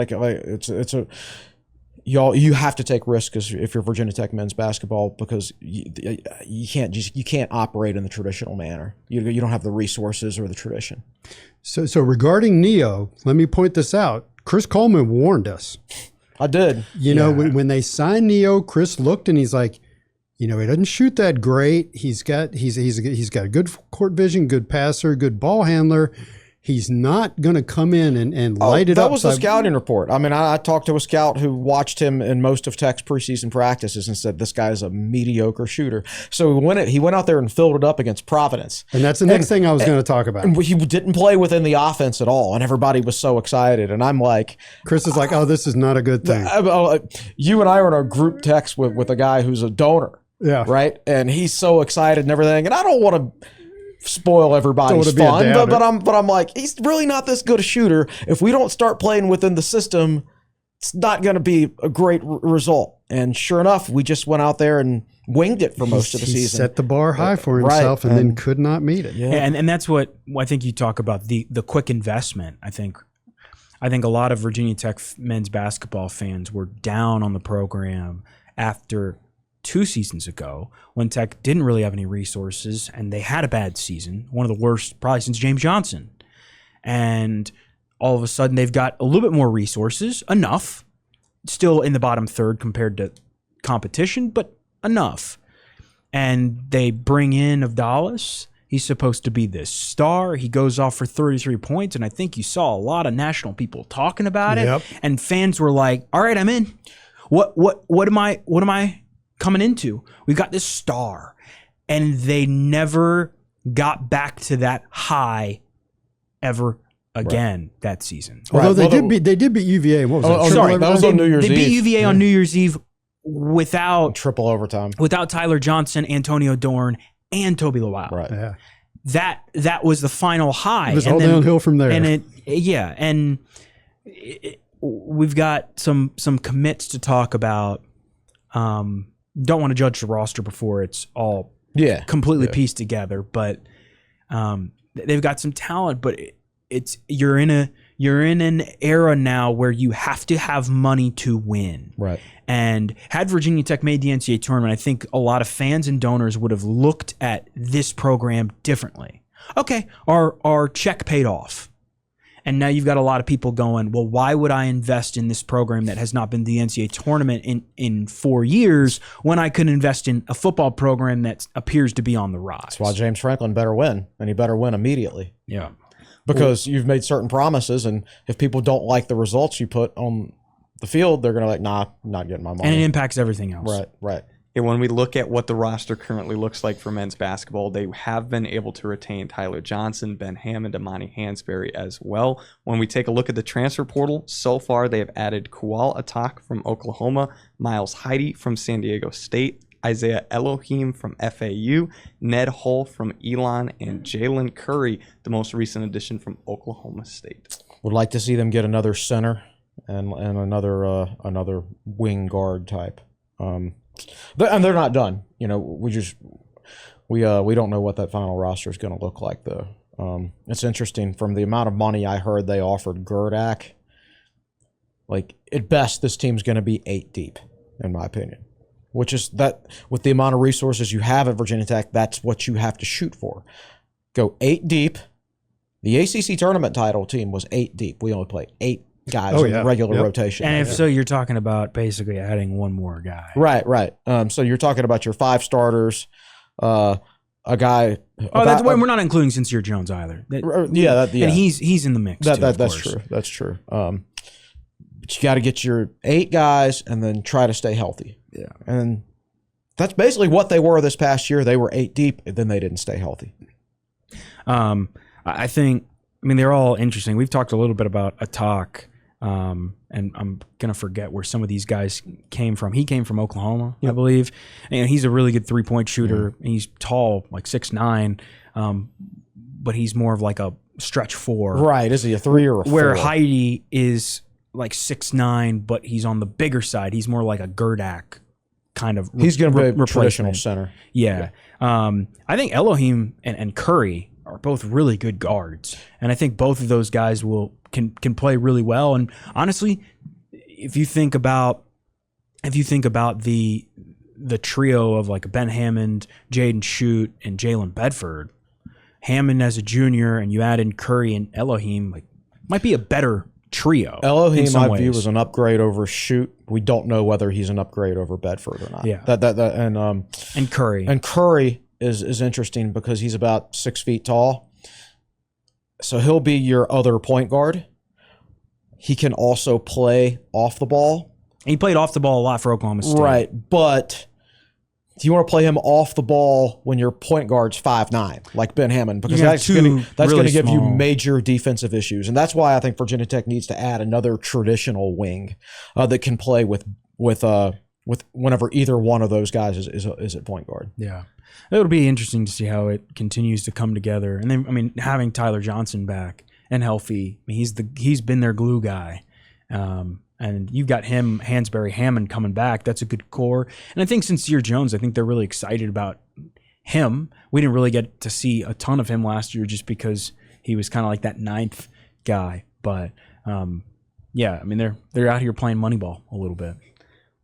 you have to take risks if you're Virginia Tech men's basketball, because you can't operate in the traditional manner. You don't have the resources or the tradition. So regarding Neo, let me point this out. Chris Coleman warned us. I did. When they signed Neo, Chris looked and he's like, he doesn't shoot that great. He's got a good court vision, good passer, good ball handler. He's not going to come in and light it up. That was the scouting report. I mean, I talked to a scout who watched him in most of Tech's preseason practices and said this guy's a mediocre shooter. So he went out there and filled it up against Providence. And that's the next thing I was going to talk about. And he didn't play within the offense at all, and everybody was so excited. And I'm like, Chris is like, oh, this is not a good thing. You and I are in a group text with a guy who's a donor. Yeah. Right. And he's so excited and everything. And I don't want to spoil everybody's fun, but I'm like, he's really not this good a shooter. If we don't start playing within the system, it's not going to be a great result. And sure enough, we just went out there and winged it for most of the season. He set the bar high for himself, and then could not meet it. Yeah. And that's what I think you talk about, the quick investment. I think a lot of Virginia Tech men's basketball fans were down on the program after 2 seasons ago, when Tech didn't really have any resources and they had a bad season, one of the worst probably since James Johnson. And all of a sudden they've got a little bit more resources, enough, still in the bottom third compared to competition, but enough. And they bring in Avdalis. He's supposed to be this star. He goes off for 33 points, and I think you saw a lot of national people talking about it. And fans were like, all right, I'm in. What am I coming into? We've got this star, and they never got back to that high ever again that season. Although they did beat UVA. What was that? That was on New Year's Eve. They beat UVA on New Year's Eve without triple overtime, without Tyler Johnson, Antonio Dorn, and Toby Lawal. Right. Yeah. That was the final high. It was all downhill from there. And we've got some commits to talk about. Don't want to judge the roster before it's all completely pieced together, but they've got some talent. But you're in you're in an era now where you have to have money to win. Right. And had Virginia Tech made the NCAA tournament, I think a lot of fans and donors would have looked at this program differently. Okay, our check paid off. And now you've got a lot of people going, well, why would I invest in this program that has not been the NCAA tournament in 4 years when I could invest in a football program that appears to be on the rise? That's why James Franklin better win, and he better win immediately. Yeah. Because you've made certain promises, and if people don't like the results you put on the field, they're going to nah, I'm not getting my money. And it impacts everything else. Right. And when we look at what the roster currently looks like for men's basketball, they have been able to retain Tyler Johnson, Ben Hammond, Amani Hansberry as well. When we take a look at the transfer portal, so far they have added Kual Atak from Oklahoma, Miles Heide from San Diego State, Isaiah Elohim from FAU, Ned Hull from Elon, and Jalen Curry, the most recent addition from Oklahoma State. Would like to see them get another center and another wing guard type. And they're not done. We don't know what that final roster is going to look like though. It's interesting from the amount of money I heard they offered Gerdak. Like at best, this team's going to be 8 deep, in my opinion. Which is that with the amount of resources you have at Virginia Tech, that's what you have to shoot for. Go 8 deep. The ACC tournament title team was 8 deep. We only played 8 guys in regular rotation. And if so, you're talking about basically adding one more guy. Right. So you're talking about your 5 starters, a guy. That's why we're not including Sincere Jones either. And he's in the mix. That's true. That's true. But you got to get your 8 guys and then try to stay healthy. Yeah. And that's basically what they were this past year. They were 8 deep, and then they didn't stay healthy. I mean, they're all interesting. We've talked a little bit about Atak. And I'm going to forget where some of these guys came from. He came from Oklahoma, I believe. And he's a really good 3-point shooter. Mm-hmm. He's tall, like 6'9", but he's more of like a stretch 4. Right. Is he a 3 or a 4? Where Heide is like 6'9", but he's on the bigger side. He's more like a Gerdak kind of He's going to be a traditional center. Yeah. I think Elohim and Curry are both really good guards. And I think both of those guys can play really well. And honestly, if you think about the trio of like Ben Hammond, Jaden Shute, and Jalen Bedford, Hammond as a junior, and you add in Curry and Elohim, like might be a better trio. Elohim, I view, was an upgrade over Shute. We don't know whether he's an upgrade over Bedford or not. Yeah. And Curry. And Curry is interesting because he's about 6 feet tall. So he'll be your other point guard. He can also play off the ball. He played off the ball a lot for Oklahoma State. Right, but do you want to play him off the ball when your point guard's 5'9", like Ben Hammond? Because that's going to give you major defensive issues. And that's why I think Virginia Tech needs to add another traditional wing that can play with whenever either one of those guys is at point guard. Yeah. It'll be interesting to see how it continues to come together. And then, I mean, having Tyler Johnson back and healthy, I mean, he's been their glue guy. And you've got him, Hansberry, Hammond coming back. That's a good core. And I think Sincere Jones, I think they're really excited about him. We didn't really get to see a ton of him last year just because he was kind of like that 9th guy. But yeah, I mean, they're out here playing Moneyball a little bit.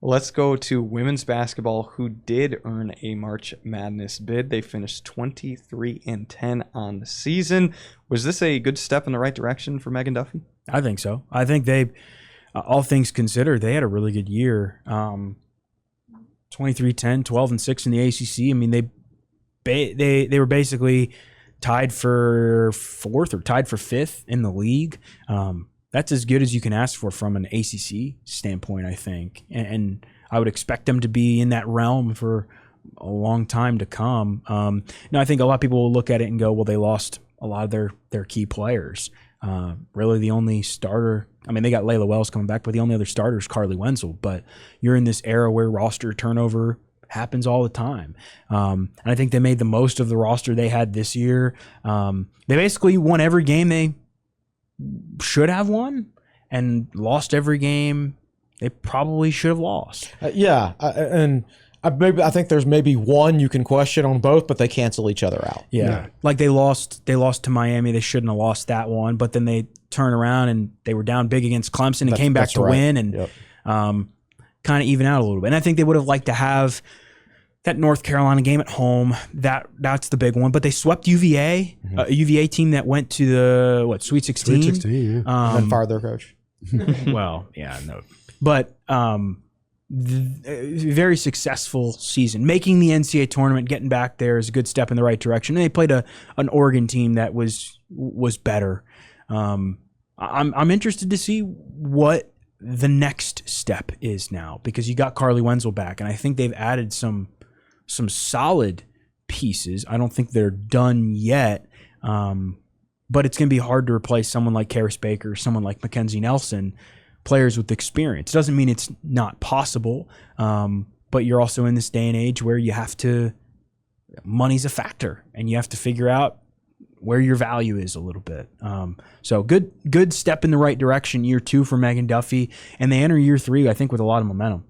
Let's go to women's basketball, who did earn a March Madness bid. They finished 23-10 on the season. Was this a good step in the right direction for Megan Duffy? I think so. I think they, all things considered, they had a really good year. 23-10, 12-6 in the ACC. I mean, they were basically tied for 4th or tied for 5th in the league. That's as good as you can ask for from an ACC standpoint, I think. And I would expect them to be in that realm for a long time to come. Now, I think a lot of people will look at it and go, well, they lost a lot of their key players. Really the only starter, I mean, they got Layla Wells coming back, but the only other starter is Carly Wenzel. But you're in this era where roster turnover happens all the time. And I think they made the most of the roster they had this year. They basically won every game they should have won and lost every game they probably should have lost. And I think there's maybe one you can question on both, but they cancel each other out. Yeah. Like they lost to Miami. They shouldn't have lost that one, but then they turn around and they were down big against Clemson and came back to win and kind of even out a little bit. And I think they would have liked to have that North Carolina game at home. That's the big one. But they swept UVA, a UVA team that went to the Sweet 16. Sweet 16, yeah. And then fired their coach. Well, yeah, no. But very successful season. Making the NCAA tournament, getting back there is a good step in the right direction. And they played an Oregon team that was better. I'm interested to see what the next step is now, because you got Carly Wenzel back, and I think they've added some solid pieces. I don't think they're done yet, but it's going to be hard to replace someone like Karis Baker, someone like Mackenzie Nelson, players with experience. Doesn't mean it's not possible, but you're also in this day and age where you have to, money's a factor, and you have to figure out where your value is a little bit. So good step in the right direction, year 2 for Megan Duffy, and they enter year 3, I think, with a lot of momentum.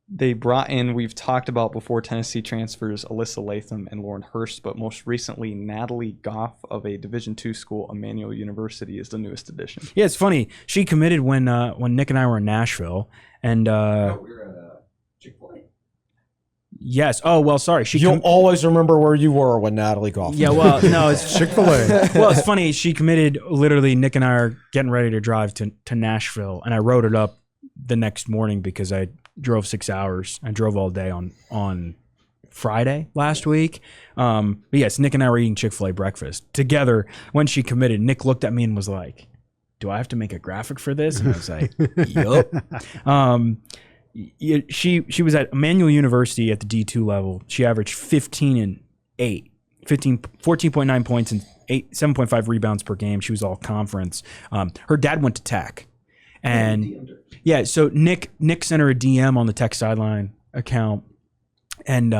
They brought in, we've talked about before, Tennessee transfers Alyssa Latham and Lauren Hurst, but most recently Natalie Goff of a Division II school, Emmanuel University, is the newest addition. Yeah, it's funny. She committed when Nick and I were in Nashville, and we were at Chick-fil-A. yes. Oh well, sorry. You'll always remember where you were when Natalie golfed. Yeah, well, no, it's Chick-fil-A. well, it's funny. She committed. Literally, Nick and I are getting ready to drive to Nashville, and I wrote it up the next morning because I drove 6 hours. I drove all day on Friday last week. But yes, Nick and I were eating Chick-fil-A breakfast together when she committed. Nick looked at me and was like, "Do I have to make a graphic for this?" And I was like, "Yup." She was at Emmanuel University at the D2 level. She averaged 15 and 8, 14.9 points and 7.5 rebounds per game. She was all conference. Her dad went to Tech. And yeah, so Nick sent her a DM on the Tech Sideline account, and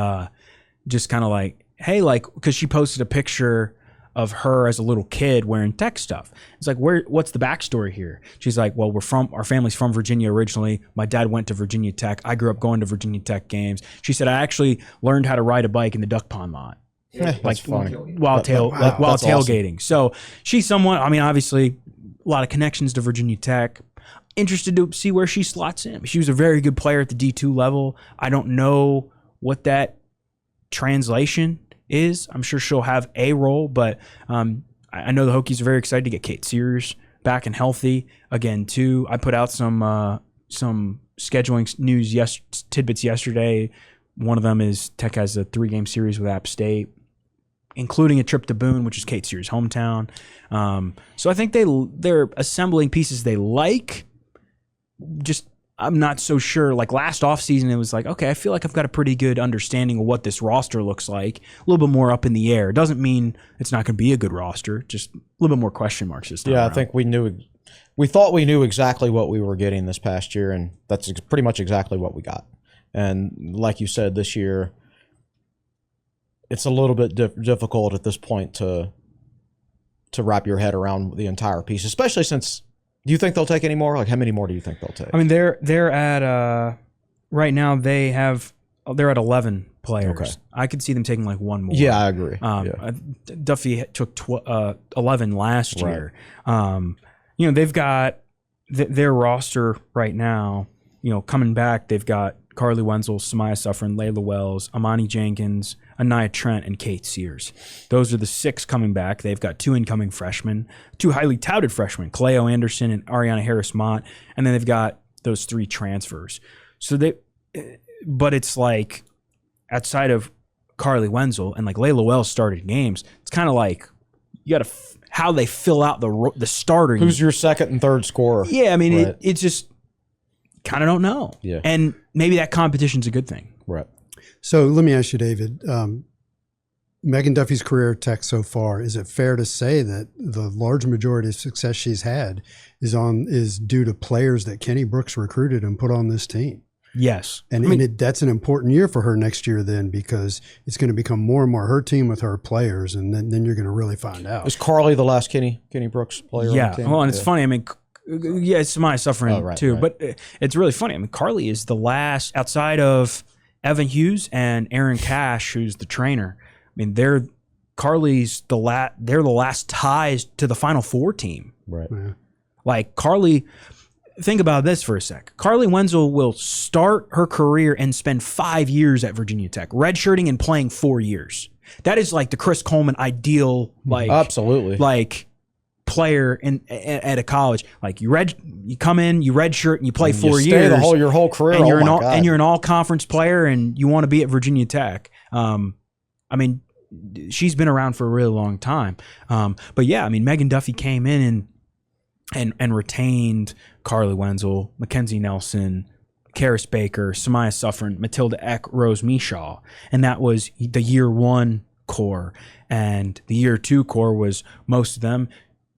just kind of like, hey, like, because she posted a picture of her as a little kid wearing Tech stuff. It's like, what's the backstory here? She's like, well, our family's from Virginia originally. My dad went to Virginia Tech. I grew up going to Virginia Tech games. She said, I actually learned how to ride a bike in the duck pond lot. Like funny. While tailgating. Awesome. So she's someone, I mean, obviously a lot of connections to Virginia Tech. Interested to see where she slots in. She was a very good player at the D2 level. I don't know what that translation is. I'm sure she'll have a role, but I know the Hokies are very excited to get Kate Sears back and healthy again too. I put out some scheduling news tidbits yesterday. One of them is Tech has a 3-game series with App State, including a trip to Boone, which is Kate Sears' hometown. So I think they're assembling pieces they like. Just I'm not so sure. Like last offseason, it was like, okay, I feel like I've got a pretty good understanding of what this roster looks like. A little bit more up in the air. Doesn't mean it's not going to be a good roster. Just a little bit more question marks this time around. I think we thought we knew exactly what we were getting this past year, and that's pretty much exactly what we got. And like you said, this year, it's a little bit difficult at this point to wrap your head around the entire piece, especially since. Do you think they'll take any more? Like, how many more do you think they'll take? I mean, they're at right now they're at 11 players. Okay. I could see them taking like one more. Yeah, I agree. Duffy took 11 last year. They've got their roster right now. Coming back, they've got Carly Wenzel, Samaya Suffren, Layla Wells, Amani Jenkins, Anaya Trent, and Kate Sears. Those are the 6 coming back. They've got 2 incoming freshmen, 2 highly touted freshmen, Cleo Anderson and Ariana Harris-Mott, and then they've got those 3 transfers. But it's like outside of Carly Wenzel and like Layla Wells started games, it's kind of like you got to how they fill out the starter. Who's your second and third scorer? Yeah, I mean, right. It's just kind of don't know. Yeah. And maybe that competition's a good thing. Right. So let me ask you, David, Megan Duffy's career at Tech so far, is it fair to say that the large majority of success she's had is due to players that Kenny Brooks recruited and put on this team? Yes. And that's an important year for her next year then, because it's going to become more and more her team with her players, and then you're going to really find out. Is Carly the last Kenny Brooks player on the team? Well, and it's funny. I mean, yeah, it's my suffering too, right. but it's really funny. I mean, Carly is the last outside of Evan Hughes and Aaron Cash, who's the trainer. I mean, they're the last ties to the Final Four team. Right. Yeah. Like Carly, think about this for a sec. Carly Wenzel will start her career and spend 5 years at Virginia Tech, redshirting and playing 4 years. That is like the Chris Coleman ideal, like Absolutely. like player at a college. Like you come in, you redshirt, and you play 4 you years, stay your whole career, and God. you're an all conference player, and you want to be at Virginia Tech. I mean, she's been around for a really long time. But yeah, I mean, Megan Duffy came in and retained Carly Wenzel, Mackenzie Nelson, Karis Baker, Samaya Suffren, Matilda Eck, Rose Mishaw. And that was the year 1 core. And the year 2 core was most of them.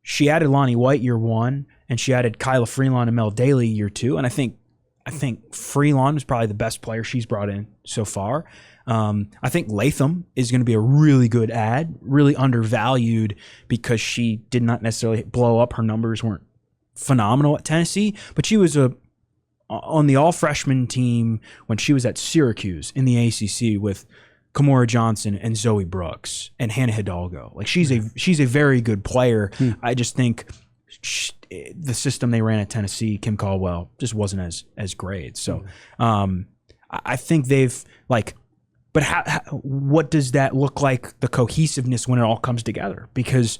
She added Lonnie White year 1, and she added Kyla Freelon and Mel Daly year 2. And I think Freelon was probably the best player she's brought in so far. I think Latham is going to be a really good add, really undervalued because she did not necessarily blow up. Her numbers weren't phenomenal at Tennessee, but she was on the all-freshman team when she was at Syracuse in the ACC with Kamora Johnson and Zoe Brooks and Hannah Hidalgo. Like she's a very good player. I just think the system they ran at Tennessee, Kim Caldwell, just wasn't as great. So I think they've like. But what does that look like, the cohesiveness when it all comes together? Because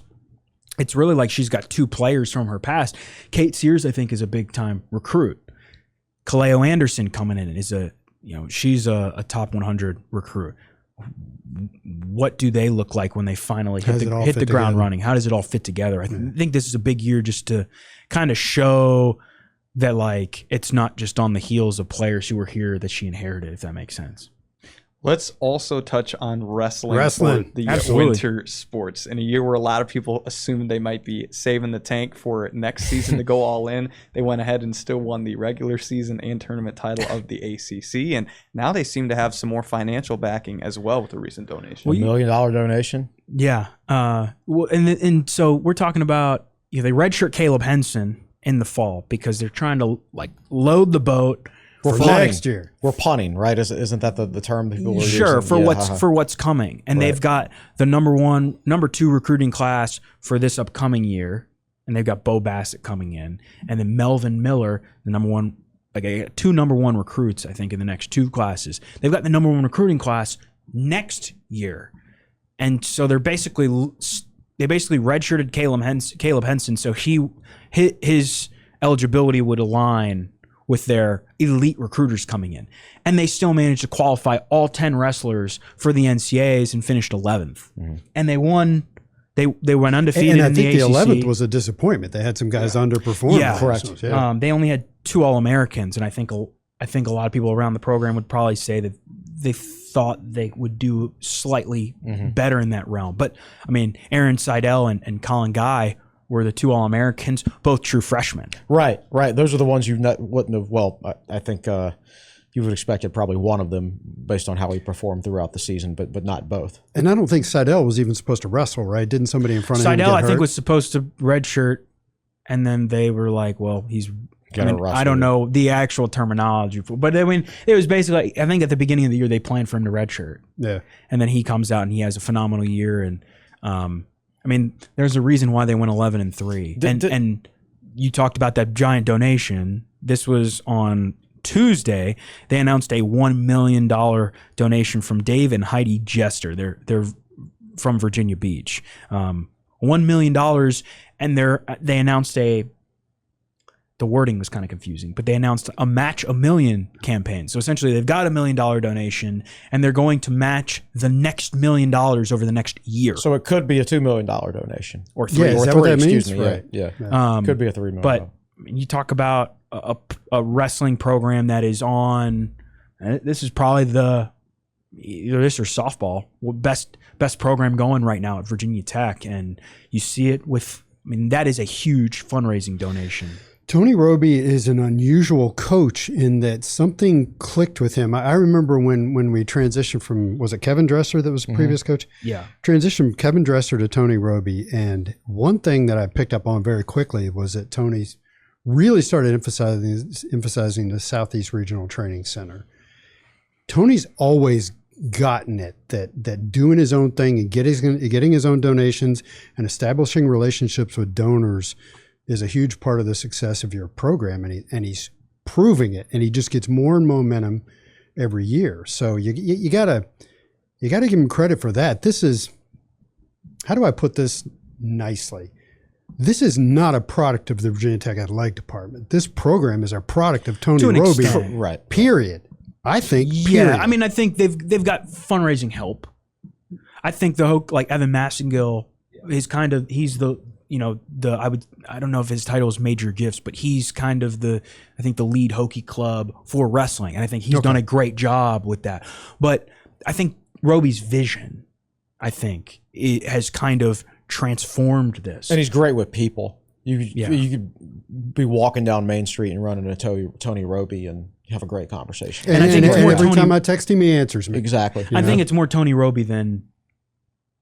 it's really like she's got 2 players from her past. Kate Sears, I think, is a big-time recruit. Kaleo Anderson coming in is she's a top 100 recruit. What do they look like when they finally hit the ground running? How does it all fit together? I think this is a big year just to kind of show that like it's not just on the heels of players who were here that she inherited, if that makes sense. Let's also touch on wrestling. For the Absolutely. winter sports. In a year where a lot of people assumed they might be saving the tank for next season to go all in, they went ahead and still won the regular season and tournament title of the ACC. And now they seem to have some more financial backing as well with the recent donation. $1 million donation. Yeah. And so we're talking about they redshirt Caleb Henson in the fall because they're trying to like load the boat. For next year. We're punting, right? Isn't that the term people were sure using? For what's coming, and they've got the number 2 recruiting class for this upcoming year, and they've got Bo Bassett coming in, and then Melvin Miller, the number 1. Like I got 2 number 1 recruits, I think, in the next 2 classes. They've got the number 1 recruiting class next year, and so they basically redshirted Caleb Henson, so his eligibility would align with their elite recruiters coming in. And they still managed to qualify all 10 wrestlers for the NCAAs and finished 11th. Mm-hmm. And they won. They went undefeated and I in think the ACC. 11th was a disappointment. They had some guys underperform. Yeah, correct. Yeah. They only had 2 All-Americans, and I think a lot of people around the program would probably say that they thought they would do slightly better in that realm. But, I mean, Aaron Seidel and Colin Guy were the 2 All-Americans, both true freshmen. Right. Those are the ones you wouldn't have. Well, I think you would have expected probably one of them based on how he performed throughout the season, but not both. And I don't think Seidel was even supposed to wrestle, right? Didn't somebody in front of him get Seidel, I hurt? think, was supposed to redshirt, and then they were like, well, he's... I don't know the actual terminology, but I mean, it was basically, I think at the beginning of the year, they planned for him to redshirt. Yeah. And then he comes out and he has a phenomenal year, and I mean, there's a reason why they went 11-3. And you talked about that giant donation. This was on Tuesday. They announced a $1 million donation from Dave and Heidi Jester. They're from Virginia Beach. $1 million, and they announced the wording was kind of confusing, but they announced a Match a Million campaign. So essentially they've got $1 million donation and they're going to match the next $1 million over the next year. So it could be a $2 million donation. Or 3. Yeah, is or that 3, what that excuse means? me. Right. Yeah. Could be a $3 million. But you talk about a wrestling program that is on, this is probably either this or softball, best program going right now at Virginia Tech. And you see it that is a huge fundraising donation. Tony Roby is an unusual coach in that something clicked with him. I remember when we transitioned from, was it Kevin Dresser that was the previous coach? Yeah. Transitioned from Kevin Dresser to Tony Roby. And one thing that I picked up on very quickly was that Tony really started emphasizing the Southeast Regional Training Center. Tony's always gotten it that doing his own thing and getting his own donations and establishing relationships with donors is a huge part of the success of your program, and he's proving it, and he just gets more and momentum every year. So you gotta give him credit for that. This is, how do I put this nicely? This is not a product of the Virginia Tech Athletic Department. This program is a product of Tony Roby. Right. Period. I think. Yeah, I mean, I think they've got fundraising help. I think like Evan Massengill is kind of, he's the, I don't know if his title is Major Gifts, but he's kind of the lead Hokie club for wrestling, and I think he's done a great job with that. But I think Roby's vision, it has kind of transformed this, and he's great with people. You could be walking down Main Street and run into Tony Roby and have a great conversation. And I think every time I text him, he answers me. Exactly. I think it's more Tony Roby than,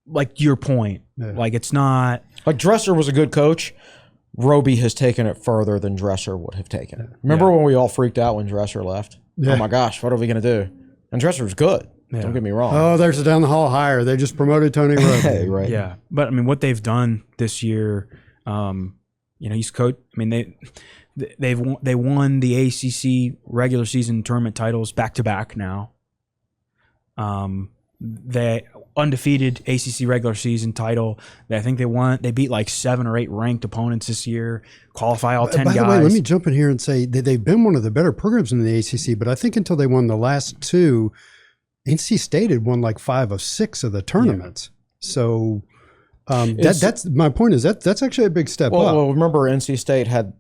like, your point. Yeah. Like, it's not like Dresser was a good coach. Roby has taken it further than Dresser would have taken it. Remember when we all freaked out when Dresser left? Yeah. Oh my gosh, what are we going to do? And Dresser was good. Yeah. Don't get me wrong. Oh, there's a down the hall hire. They just promoted Tony Roby. Right. Yeah. But I mean, what they've done this year, he's coached. I mean, they won the ACC regular season tournament titles back to back now. They undefeated ACC regular season title. I think they beat like 7 or 8 ranked opponents this year. Qualify all 10 guys. By the way, let me jump in here and say that they've been one of the better programs in the ACC. But I think until they won the last 2, NC State had won like 5 of 6 of the tournaments. Yeah. So that's my point. Is that's actually a big step up. Well, remember NC State had.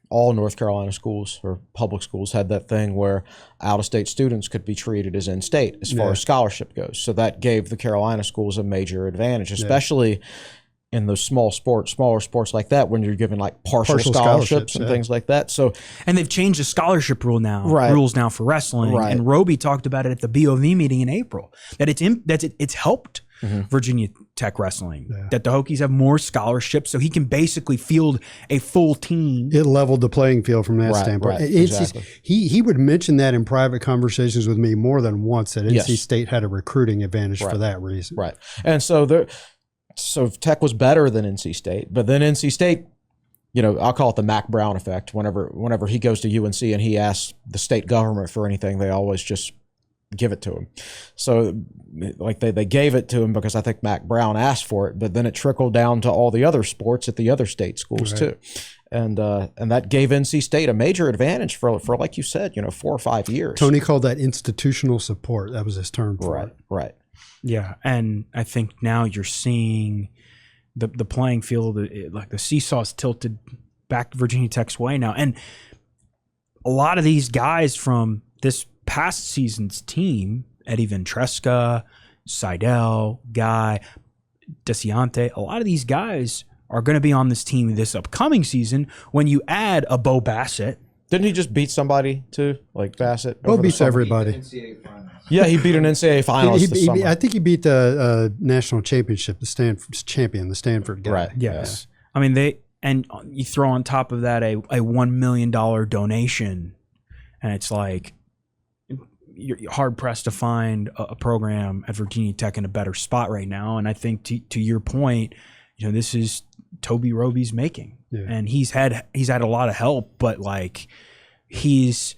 All North Carolina schools or public schools had that thing where out-of-state students could be treated as in-state as far as scholarship goes. So that gave the Carolina schools a major advantage, especially in those smaller sports like that, when you're given like partial scholarships and things like that. So, and they've changed the scholarship rules now for wrestling. Right. And Roby talked about it at the BOV meeting in April, that it's helped Virginia Tech wrestling, that the Hokies have more scholarships, so he can basically field a full team. It leveled the playing field from that standpoint. Right, exactly. He would mention that in private conversations with me more than once, that NC State had a recruiting advantage for that reason. Right. And so Tech was better than NC State, but then NC State, I'll call it the Mac Brown effect. Whenever he goes to UNC and he asks the state government for anything, they always just give it to him. So like they gave it to him because I think Mac Brown asked for it, but then it trickled down to all the other sports at the other state schools too. And that gave NC State a major advantage for like you said, 4 or 5 years. Tony called that institutional support. That was his term for it. Right. Yeah. And I think now you're seeing the playing field, like the seesaw's tilted back Virginia Tech's way now. And a lot of these guys from this past season's team, Eddie Ventresca, Seidel, Guy, Desciante, a lot of these guys are going to be on this team this upcoming season. When you add a Bo Bassett. Didn't he just beat somebody too? Like Bassett? Bo beats everybody. Yeah, he beat an NCAA finalist this summer. I think he beat the national championship, the Stanford guy. Right. Yes. Yeah. I mean, you throw on top of that a $1 million donation, and it's like, you're hard pressed to find a program at Virginia Tech in a better spot right now. And I think to your point, this is Toby Roby's making, and he's had a lot of help, but like he's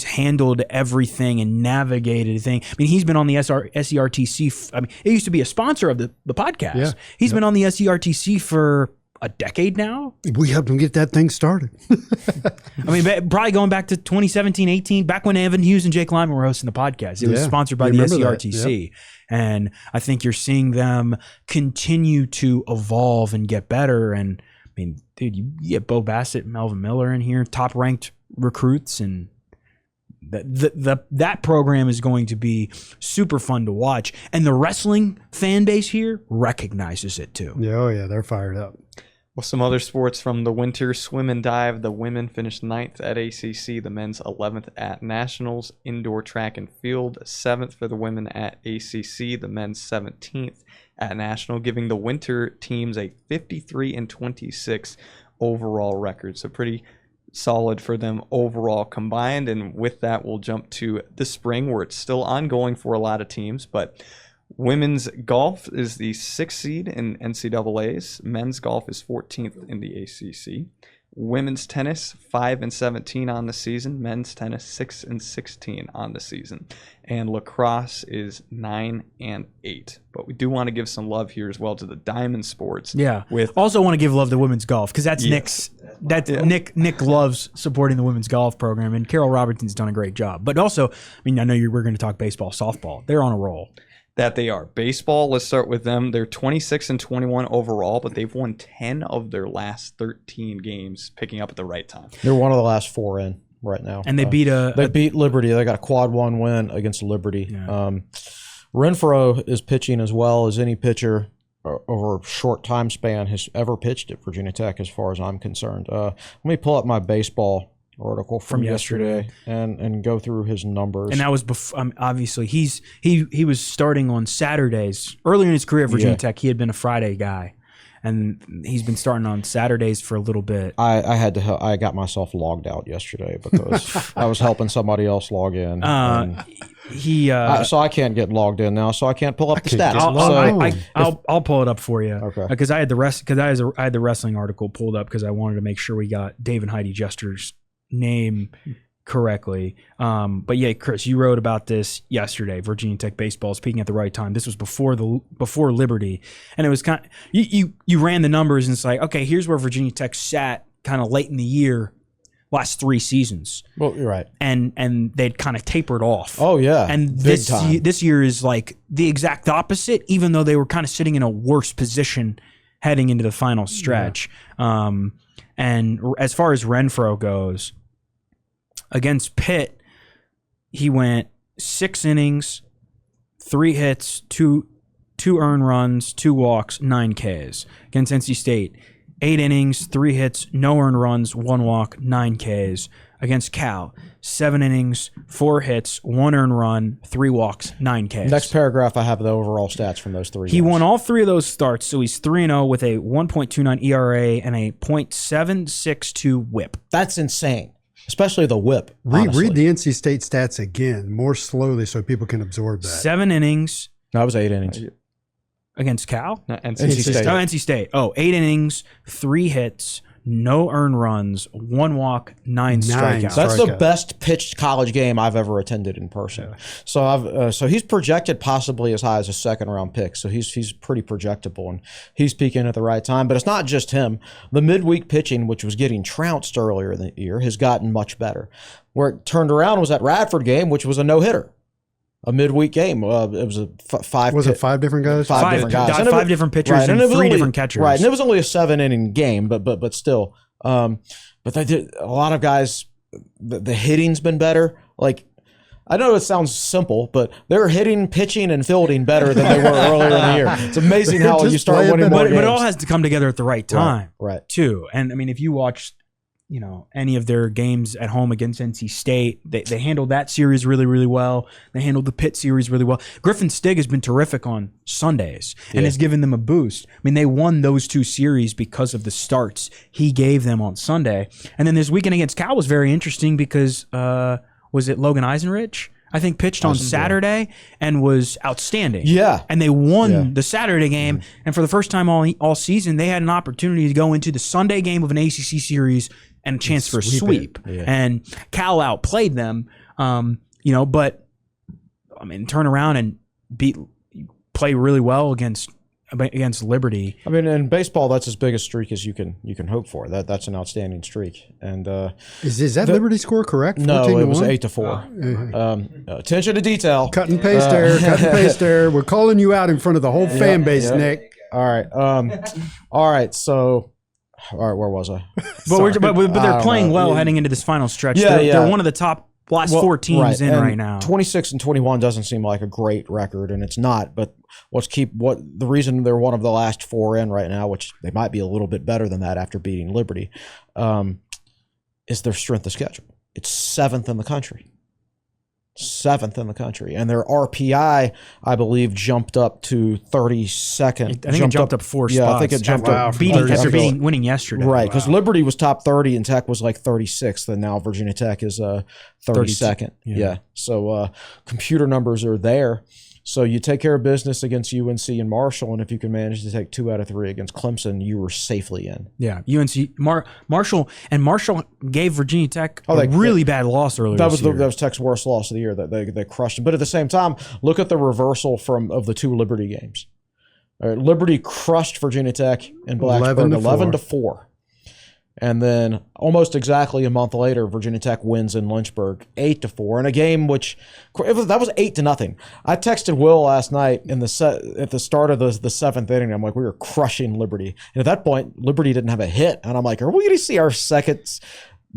handled everything and navigated things. I mean, he's been on the SERTC. I mean, it used to be a sponsor of the podcast. Yeah. He's been on the SERTC for a decade now. We helped him get that thing started. I mean, probably going back to 2017, 18, back when Evan Hughes and Jake Lyman were hosting the podcast. It was sponsored by the SERTC. Yep. And I think you're seeing them continue to evolve and get better. And I mean, dude, you get Bo Bassett, Melvin Miller in here, top ranked recruits, and that program is going to be super fun to watch. And the wrestling fan base here recognizes it too. Yeah, oh yeah, they're fired up. Well, some other sports from the winter: swim and dive. The women finished 9th at ACC, the men's 11th at Nationals. Indoor track and field, 7th for the women at ACC, the men's 17th at National, giving the winter teams a 53-26 overall record. So pretty solid for them overall combined. And with that, we'll jump to the spring, where it's still ongoing for a lot of teams. But women's golf is the 6th seed in NCAA's. Men's golf is 14th in the ACC. Women's tennis 5-17 on the season. Men's tennis 6-16 on the season. And lacrosse is 9-8. But we do want to give some love here as well to the diamond sports. Yeah. With also want to give love to women's golf, because that's Yes. Nick loves supporting the women's golf program, and Carol Robertson's done a great job. But also, I mean, I know we're going to talk baseball, softball. They're on a roll. that they are. Baseball, let's start with them. They're 26-21 overall, but they've won 10 of their last 13 games, picking up at the right time. They're one of the last 4 in right now. And they beat they beat Liberty. They got a quad 1 win against Liberty. Yeah. Renfro is pitching as well as any pitcher over a short time span has ever pitched at Virginia Tech, as far as I'm concerned. Let me pull up my baseball article from yesterday and go through his numbers. And that was before, obviously he was starting on Saturdays. Earlier in his career at Virginia Tech, he had been a Friday guy, and he's been starting on Saturdays for a little bit. I had to help. I got myself logged out yesterday because I was helping somebody else log in. So I can't get logged in now, so I can't pull up the stats. I'll pull it up for you. Okay. Because I had the wrestling article pulled up because I wanted to make sure we got Dave and Heidi Jester's name correctly. But yeah, Chris, you wrote about this yesterday. Virginia Tech baseball is peaking at the right time. This was before Liberty, and it was kind of you ran the numbers and it's like, okay, here's where Virginia Tech sat kind of late in the year. Last 3 seasons. Well, you're right. And they'd kind of tapered off. Oh, yeah. And this year is like the exact opposite, even though they were kind of sitting in a worse position heading into the final stretch. Yeah. And as far as Renfro goes, against Pitt, he went 6 innings, 3 hits, 2 earned runs, 2 walks, 9 Ks. Against NC State, 8 innings, 3 hits, no earned runs, 1 walk, 9 Ks. Against Cal, 7 innings, 4 hits, 1 earned run, 3 walks, 9 Ks. Next paragraph, I have the overall stats from those 3 He games. won all 3 of those starts, so he's 3-0 with a 1.29 ERA and a .762 WHIP. That's insane, especially the WHIP. Read the NC State stats again, more slowly, so people can absorb that. 7 innings. No, it was 8 innings. Against Cal? No, NC State. Oh, NC State. 8 innings, 3 hits, no earned runs, 1 walk, 9 strikeouts. That's the best pitched college game I've ever attended in person. Yeah. So he's projected possibly as high as a 2nd-round pick. So he's pretty projectable, and he's peaking at the right time. But it's not just him. The midweek pitching, which was getting trounced earlier in the year, has gotten much better. Where it turned around was that Radford game, which was a no-hitter. A midweek game. It was a 5. Was it 5 different guys? 5 different guys. 5 different pitchers and 3 different catchers. Right, and it was only a 7-inning game, but still. But they did a lot of guys. The hitting's been better. Like, I know it sounds simple, but they're hitting, pitching, and fielding better than they were earlier in the year. It's amazing how you start winning more games. But it all has to come together at the right time, right? Too. And I mean, if you watch, any of their games at home against NC State, they handled that series really, really well. They handled the Pitt series really well. Griffin Stig has been terrific on Sundays and has given them a boost. I mean, they won those 2 series because of the starts he gave them on Sunday. And then this weekend against Cal was very interesting because, was it Logan Eisenrich? I think pitched on Saturday and was outstanding. Yeah. And they won the Saturday game. And for the first time all season, they had an opportunity to go into the Sunday game of an ACC series and a chance for a sweep. Yeah. And Cal outplayed them, but I mean, turn around and play really well against Liberty. I mean, in baseball, that's as big a streak as you can hope for. That's an outstanding streak. And is that Liberty score correct? No, it was 8-4. Attention to detail. Cut and paste there. Cut and paste there. We're calling you out in front of the whole fan base, Nick. All right. All right. So. All right, where was I? But they're playing well heading into this final stretch. They're one of the top last 4 teams in right now. 26-21 doesn't seem like a great record, and it's not. But the reason they're one of the last 4 in right now, which they might be a little bit better than that after beating Liberty, is their strength of schedule. It's 7th in the country. 7th in the country, and their RPI, I believe, jumped up to 32nd. I think it jumped up 4 spots. Yeah, I think it jumped up. After winning yesterday. Right, because Liberty was top 30 and Tech was like 36th, and now Virginia Tech is 32nd. Yeah. So computer numbers are there. So you take care of business against UNC and Marshall, and if you can manage to take 2 out of 3 against Clemson, you were safely in. Yeah, UNC Marshall gave Virginia Tech a really bad loss earlier. That was Tech's worst loss of the year. That they crushed them. But at the same time, look at the reversal of the 2 Liberty games. Liberty crushed Virginia Tech in Blacksburg 11-4. And then almost exactly a month later, Virginia Tech wins in Lynchburg 8-4 in a game that was 8-0. I texted Will last night at the start of the 7th inning. I'm like, we were crushing Liberty. And at that point, Liberty didn't have a hit. And I'm like, are we going to see our second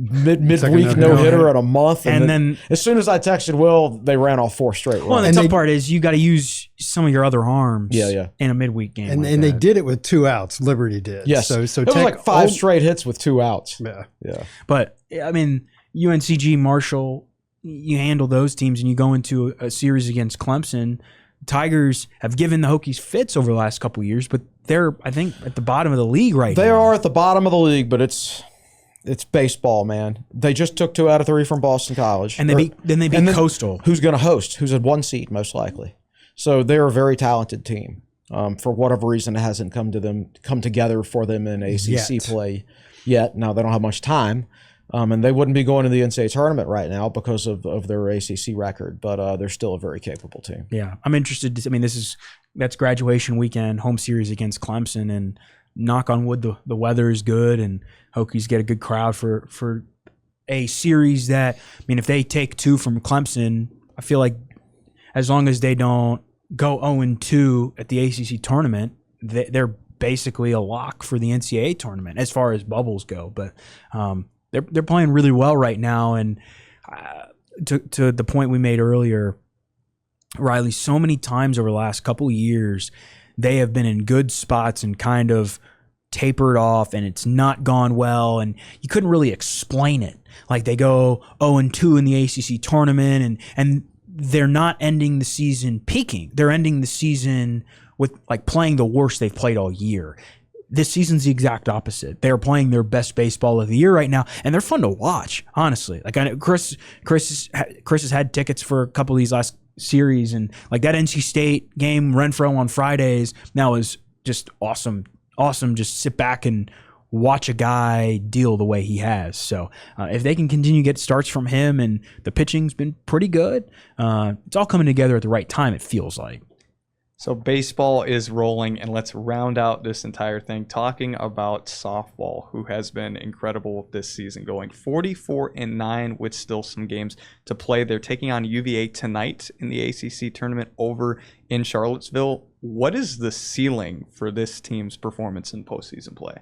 midweek no-hitter in a month? And then as soon as I texted Will, they ran off 4 straight. Well, and the tough part is you got to use some of your other arms in a midweek game. And they did it with 2 outs. Liberty did. Yes. So it was like 5 straight hits with 2 outs. Yeah. But, I mean, UNCG, Marshall, you handle those teams and you go into a series against Clemson. Tigers have given the Hokies fits over the last couple of years, but they're, I think, at the bottom of the league right now. They are at the bottom of the league, but it's baseball, man. They just took 2 out of 3 from Boston College. And they beat Coastal. Who's going to host? Who's at 1 seed, most likely. So they're a very talented team. For whatever reason, it hasn't come together for them in ACC play yet. Now, they don't have much time. And they wouldn't be going to the NCAA tournament right now because of their ACC record. But they're still a very capable team. Yeah. I'm interested. That's graduation weekend, home series against Clemson. And knock on wood, the weather is good and Hokies get a good crowd for a series that, I mean, if they take 2 from Clemson, I feel like as long as they don't go 0-2 at the ACC tournament, they're basically a lock for the NCAA tournament as far as bubbles go. But they're playing really well right now. And to the point we made earlier, Riley, so many times over the last couple of years, they have been in good spots and kind of tapered off and it's not gone well and you couldn't really explain it. Like they go 0-2 in the ACC tournament and they're not ending the season peaking. They're ending the season with like playing the worst they've played all year. This season's the exact opposite. They're playing their best baseball of the year right now, and they're fun to watch, honestly. Like I know Chris has had tickets for a couple of these last series, and like that NC State game, Renfro on Fridays, now is just awesome. Awesome, just sit back and watch a guy deal the way he has. So if they can continue to get starts from him, and the pitching's been pretty good, it's all coming together at the right time, it feels like. So baseball is rolling, and let's round out this entire thing talking about softball, who has been incredible this season, going 44-9 with still some games to play. They're taking on UVA tonight in the ACC tournament over in Charlottesville. What is the ceiling for this team's performance in postseason play?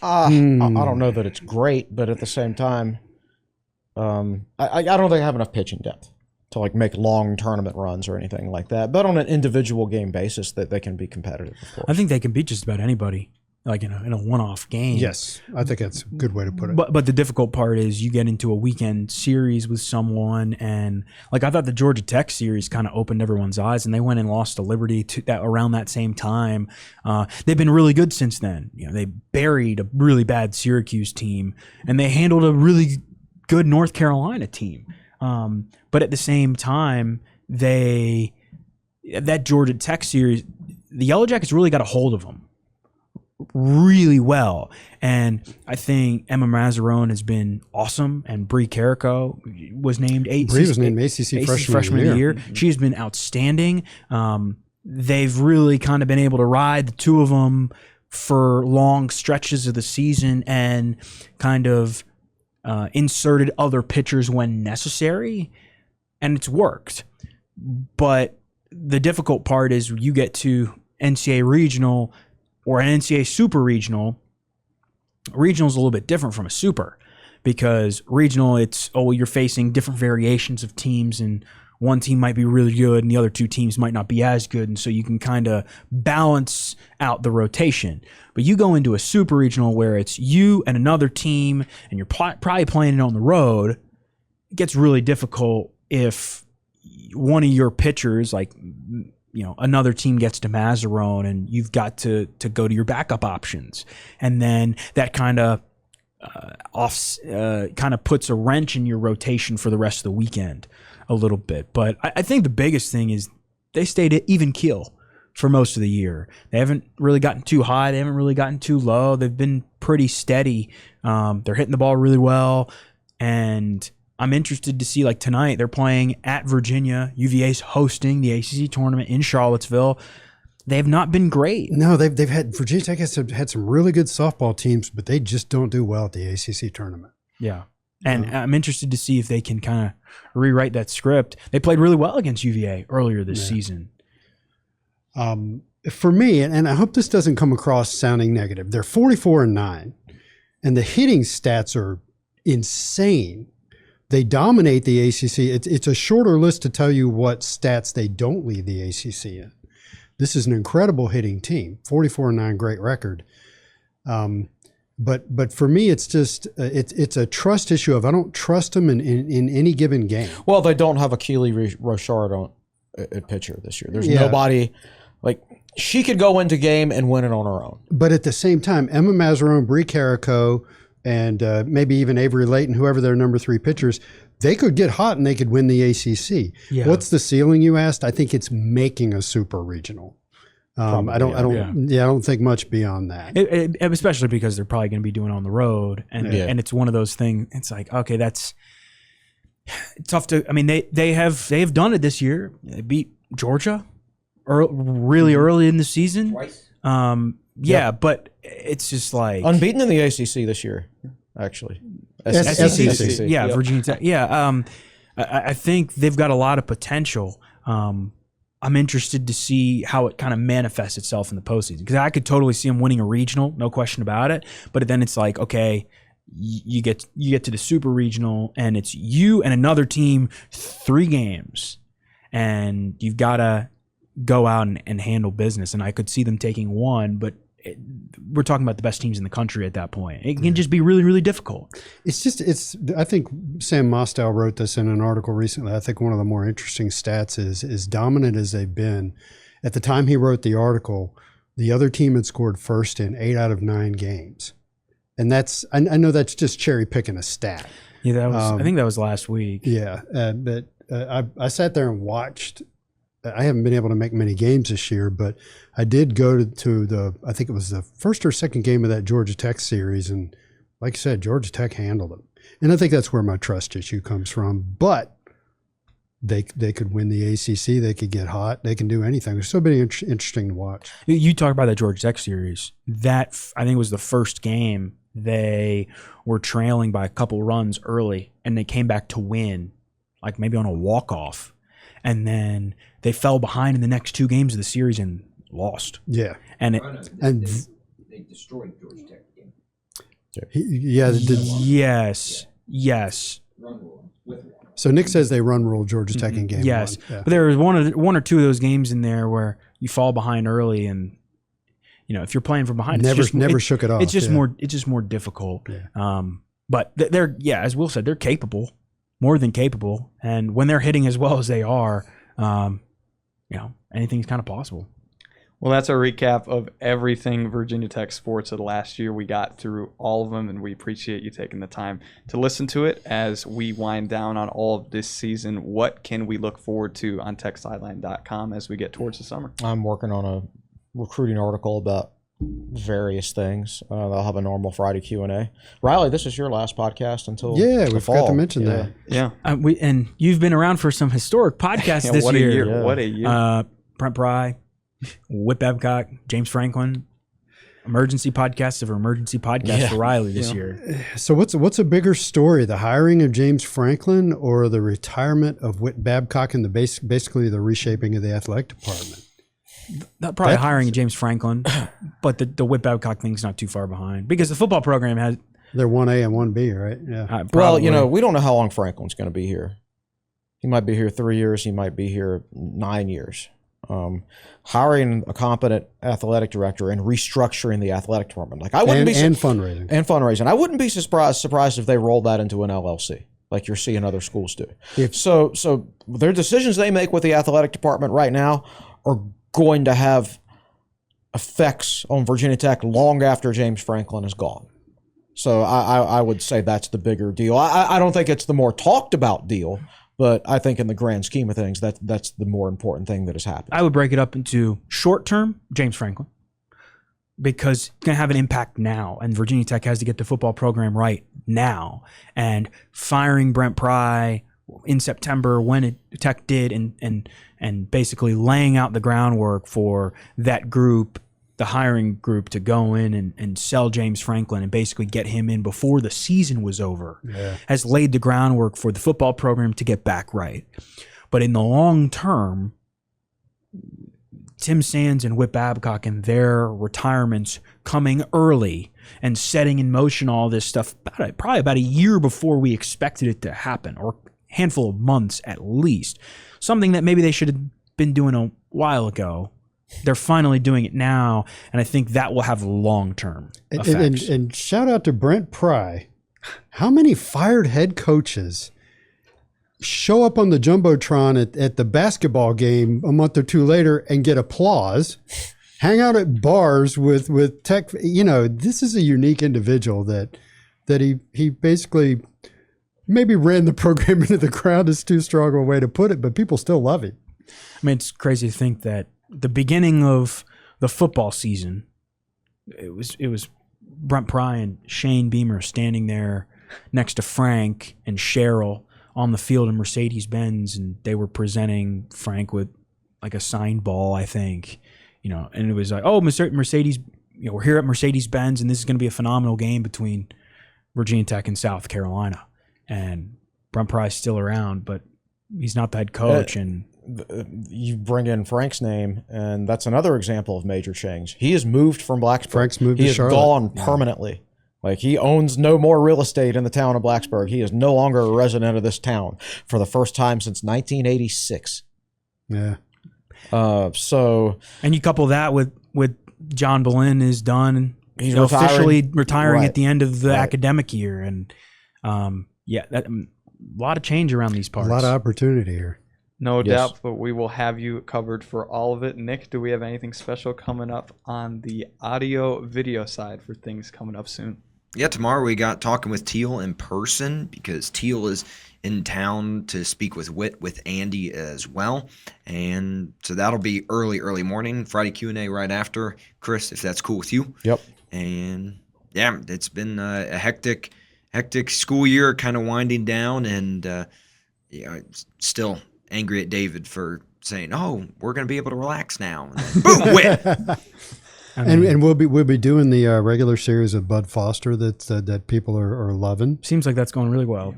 I don't know that it's great, but at the same time, I don't think I have enough pitching depth to like make long tournament runs or anything like that. But on an individual game basis, that they can be competitive, of course. I think they can beat just about anybody, like in a one-off game. Yes, I think that's a good way to put it. But the difficult part is you get into a weekend series with someone, and like I thought the Georgia Tech series kind of opened everyone's eyes, and they went and lost to Liberty around that same time. They've been really good since then. You know, they buried a really bad Syracuse team, and they handled a really good North Carolina team. But at the same time, that Georgia Tech series, the Yellow Jackets really got a hold of them really well. And I think Emma Mazzarone has been awesome, and Bree Carrico was named ACC Freshman of the Year. She has been outstanding. They've really kind of been able to ride the two of them for long stretches of the season and kind of inserted other pitchers when necessary, and it's worked. But the difficult part is you get to NCAA regional or an NCAA super regional. Regional is a little bit different from a super, because regional, it's, you're facing different variations of teams, and one team might be really good and the other two teams might not be as good, and so you can kind of balance out the rotation. But you go into a super regional where it's you and another team, and you're probably playing it on the road, it gets really difficult if one of your pitchers, like, another team gets to Mazzarone and you've got to go to your backup options, and then that kind of puts a wrench in your rotation for the rest of the weekend a little bit. But I think the biggest thing is they stayed at even keel for most of the year. They haven't really gotten too high. They haven't really gotten too low. They've been pretty steady. They're hitting the ball really well. And I'm interested to see, like tonight, they're playing at Virginia. UVA's hosting the ACC tournament in Charlottesville. They have not been great. No, they've had Virginia Tech has had some really good softball teams, but they just don't do well at the ACC tournament. Yeah. And I'm interested to see if they can kind of rewrite that script. They played really well against UVA earlier this season. For me, and I hope this doesn't come across sounding negative, they're 44-9, and the hitting stats are insane. They dominate the ACC. It's a shorter list to tell you what stats they don't lead the ACC in. This is an incredible hitting team, 44-9, great record. But for me, it's just it's a trust issue of I don't trust them in any given game. Well, they don't have a Keely Rochard at pitcher this year. There's nobody like she could go into game and win it on her own. But at the same time, Emma Mazzarone, Bree Carrico, and maybe even Avery Layton, whoever their number 3 pitchers, they could get hot and they could win the ACC. Yeah. What's the ceiling, you asked? I think it's making a super regional. I don't think much beyond that. Especially because they're probably going to be doing it on the road, and it's one of those things. It's like, okay, that's tough to. I mean, they have done it this year. They beat Georgia really early in the season. Twice. But it's just like unbeaten in the ACC this year, actually. SEC. Yeah, Virginia Tech. Yeah, I think they've got a lot of potential. I'm interested to see how it kind of manifests itself in the postseason, because I could totally see them winning a regional, no question about it. But then it's like, okay, you get to the super regional, and it's you and another team, 3 games, and you've got to go out and handle business. And I could see them taking 1, but we're talking about the best teams in the country at that point. It can just be really, really difficult. I think Sam Mostow wrote this in an article recently. I think one of the more interesting stats is as dominant as they've been. At the time he wrote the article, the other team had scored first in 8 out of 9 games. And that's, I know that's just cherry picking a stat. Yeah, that was, I think that was last week. Yeah. But I sat there and watched. I haven't been able to make many games this year, but I did go to the, I think it was the first or second game of that Georgia Tech series. And like I said, Georgia Tech handled them. And I think that's where my trust issue comes from. But they could win the ACC. They could get hot. They can do anything. It's so very interesting to watch. You talk about that Georgia Tech series. That, I think, was the first game they were trailing by a couple runs early, and they came back to win, like maybe on a walk-off. And then they fell behind in the next 2 games of the series and lost. Yeah. And they destroyed Georgia Tech game. Yes. Run rule with one. So Nick says they run rule Georgia Tech in game 1. Yes. Yeah. But there was one or two of those games in there where you fall behind early, and if you're playing from behind, never shook it off. It's just more difficult. Yeah. But they're as Will said, they're capable. More than capable, and when they're hitting as well as they are, anything's kind of possible. Well, that's a recap of everything Virginia Tech sports of the last year. We got through all of them, and we appreciate you taking the time to listen to it as we wind down on all of this season. What can we look forward to on TechSideline.com as we get towards the summer? I'm working on a recruiting article about various things. They'll have a normal Friday Q&A. Riley, this is your last podcast until we forgot to mention that. Yeah. And you've been around for some historic podcasts this year. Yeah. What a year. Brent Pry, Whit Babcock, James Franklin, emergency podcasts of emergency podcasts for Riley this year. So what's a bigger story, the hiring of James Franklin or the retirement of Whit Babcock and basically the reshaping of the athletic department? Probably hiring James Franklin, but the Whit Babcock thing's not too far behind because the football program has. They're 1A and 1B, right? Yeah. Well, we don't know how long Franklin's going to be here. He might be here 3 years. He might be here 9 years. Hiring a competent athletic director and restructuring the athletic department, like I wouldn't be fundraising. I wouldn't be surprised if they rolled that into an LLC. like you're seeing other schools do. So their decisions they make with the athletic department right now are going to have effects on Virginia Tech long after James Franklin is gone. So I would say that's the bigger deal. I don't think it's the more talked about deal, but I think in the grand scheme of things, that's the more important thing that has happened. I would break it up into short term, James Franklin, because it's going to have an impact now, and Virginia Tech has to get the football program right now. And firing Brent Pry in September when Tech did, and basically laying out the groundwork for that group, the hiring group, to go in and sell James Franklin and basically get him in before the season was over, has laid the groundwork for the football program to get back right. But in the long term, Tim Sands and Whit Babcock and their retirements coming early and setting in motion all this stuff probably about a year before we expected it to happen, or a handful of months at least. Something that maybe they should have been doing a while ago. They're finally doing it now, and I think that will have long-term effects. And shout out to Brent Pry. How many fired head coaches show up on the Jumbotron at the basketball game a month or two later and get applause, hang out at bars with Tech? This is a unique individual that he basically maybe ran the program into the ground is too strong a way to put it, but people still love him. I mean, it's crazy to think that the beginning of the football season, it was Brent Pry and Shane Beamer standing there next to Frank and Cheryl on the field in Mercedes-Benz, and they were presenting Frank with like a signed ball, I think, and it was like, oh, Mercedes, we're here at Mercedes-Benz, and this is going to be a phenomenal game between Virginia Tech and South Carolina. And Brent Pry's still around, but he's not the head coach. And you bring in Frank's name, and that's another example of major change. He has moved from Blacksburg. Frank's moved he to has Charlotte. Gone permanently. Like, he owns no more real estate in the town of Blacksburg. He is no longer a resident of this town for the first time since 1986. Yeah. And you couple that with John Boleyn is done. He's officially retiring right. at the end of the Right. academic year, and a lot of change around these parts. A lot of opportunity here. No Yes. doubt, but we will have you covered for all of it. Nick, do we have anything special coming up on the audio video side for things coming up soon? Yeah, tomorrow we got talking with Teal in person because Teal is in town to speak with Whit with Andy as well. And so that'll be early morning, Friday Q&A right after. Chris, if that's cool with you. Yep. And yeah, it's been a hectic school year, kind of winding down, and still angry at David for saying, "Oh, we're going to be able to relax now." And then, boom, Whit. And we'll be doing the regular series of Bud Foster that people are loving. Seems like that's going really well.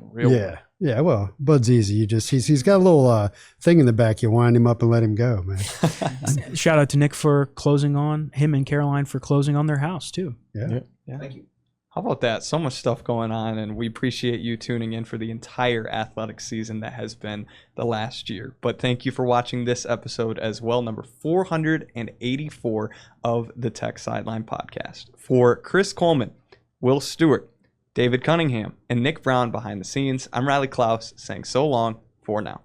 Yeah. Well, Bud's easy. He's got a little thing in the back. You wind him up and let him go, man. Shout out to Nick for closing on him and Caroline for closing on their house too. Yeah. Thank you. How about that? So much stuff going on, and we appreciate you tuning in for the entire athletic season that has been the last year. But thank you for watching this episode as well, number 484 of the Tech Sideline podcast. For Chris Coleman, Will Stewart, David Cunningham, and Nick Brown behind the scenes, I'm Riley Klaus saying so long for now.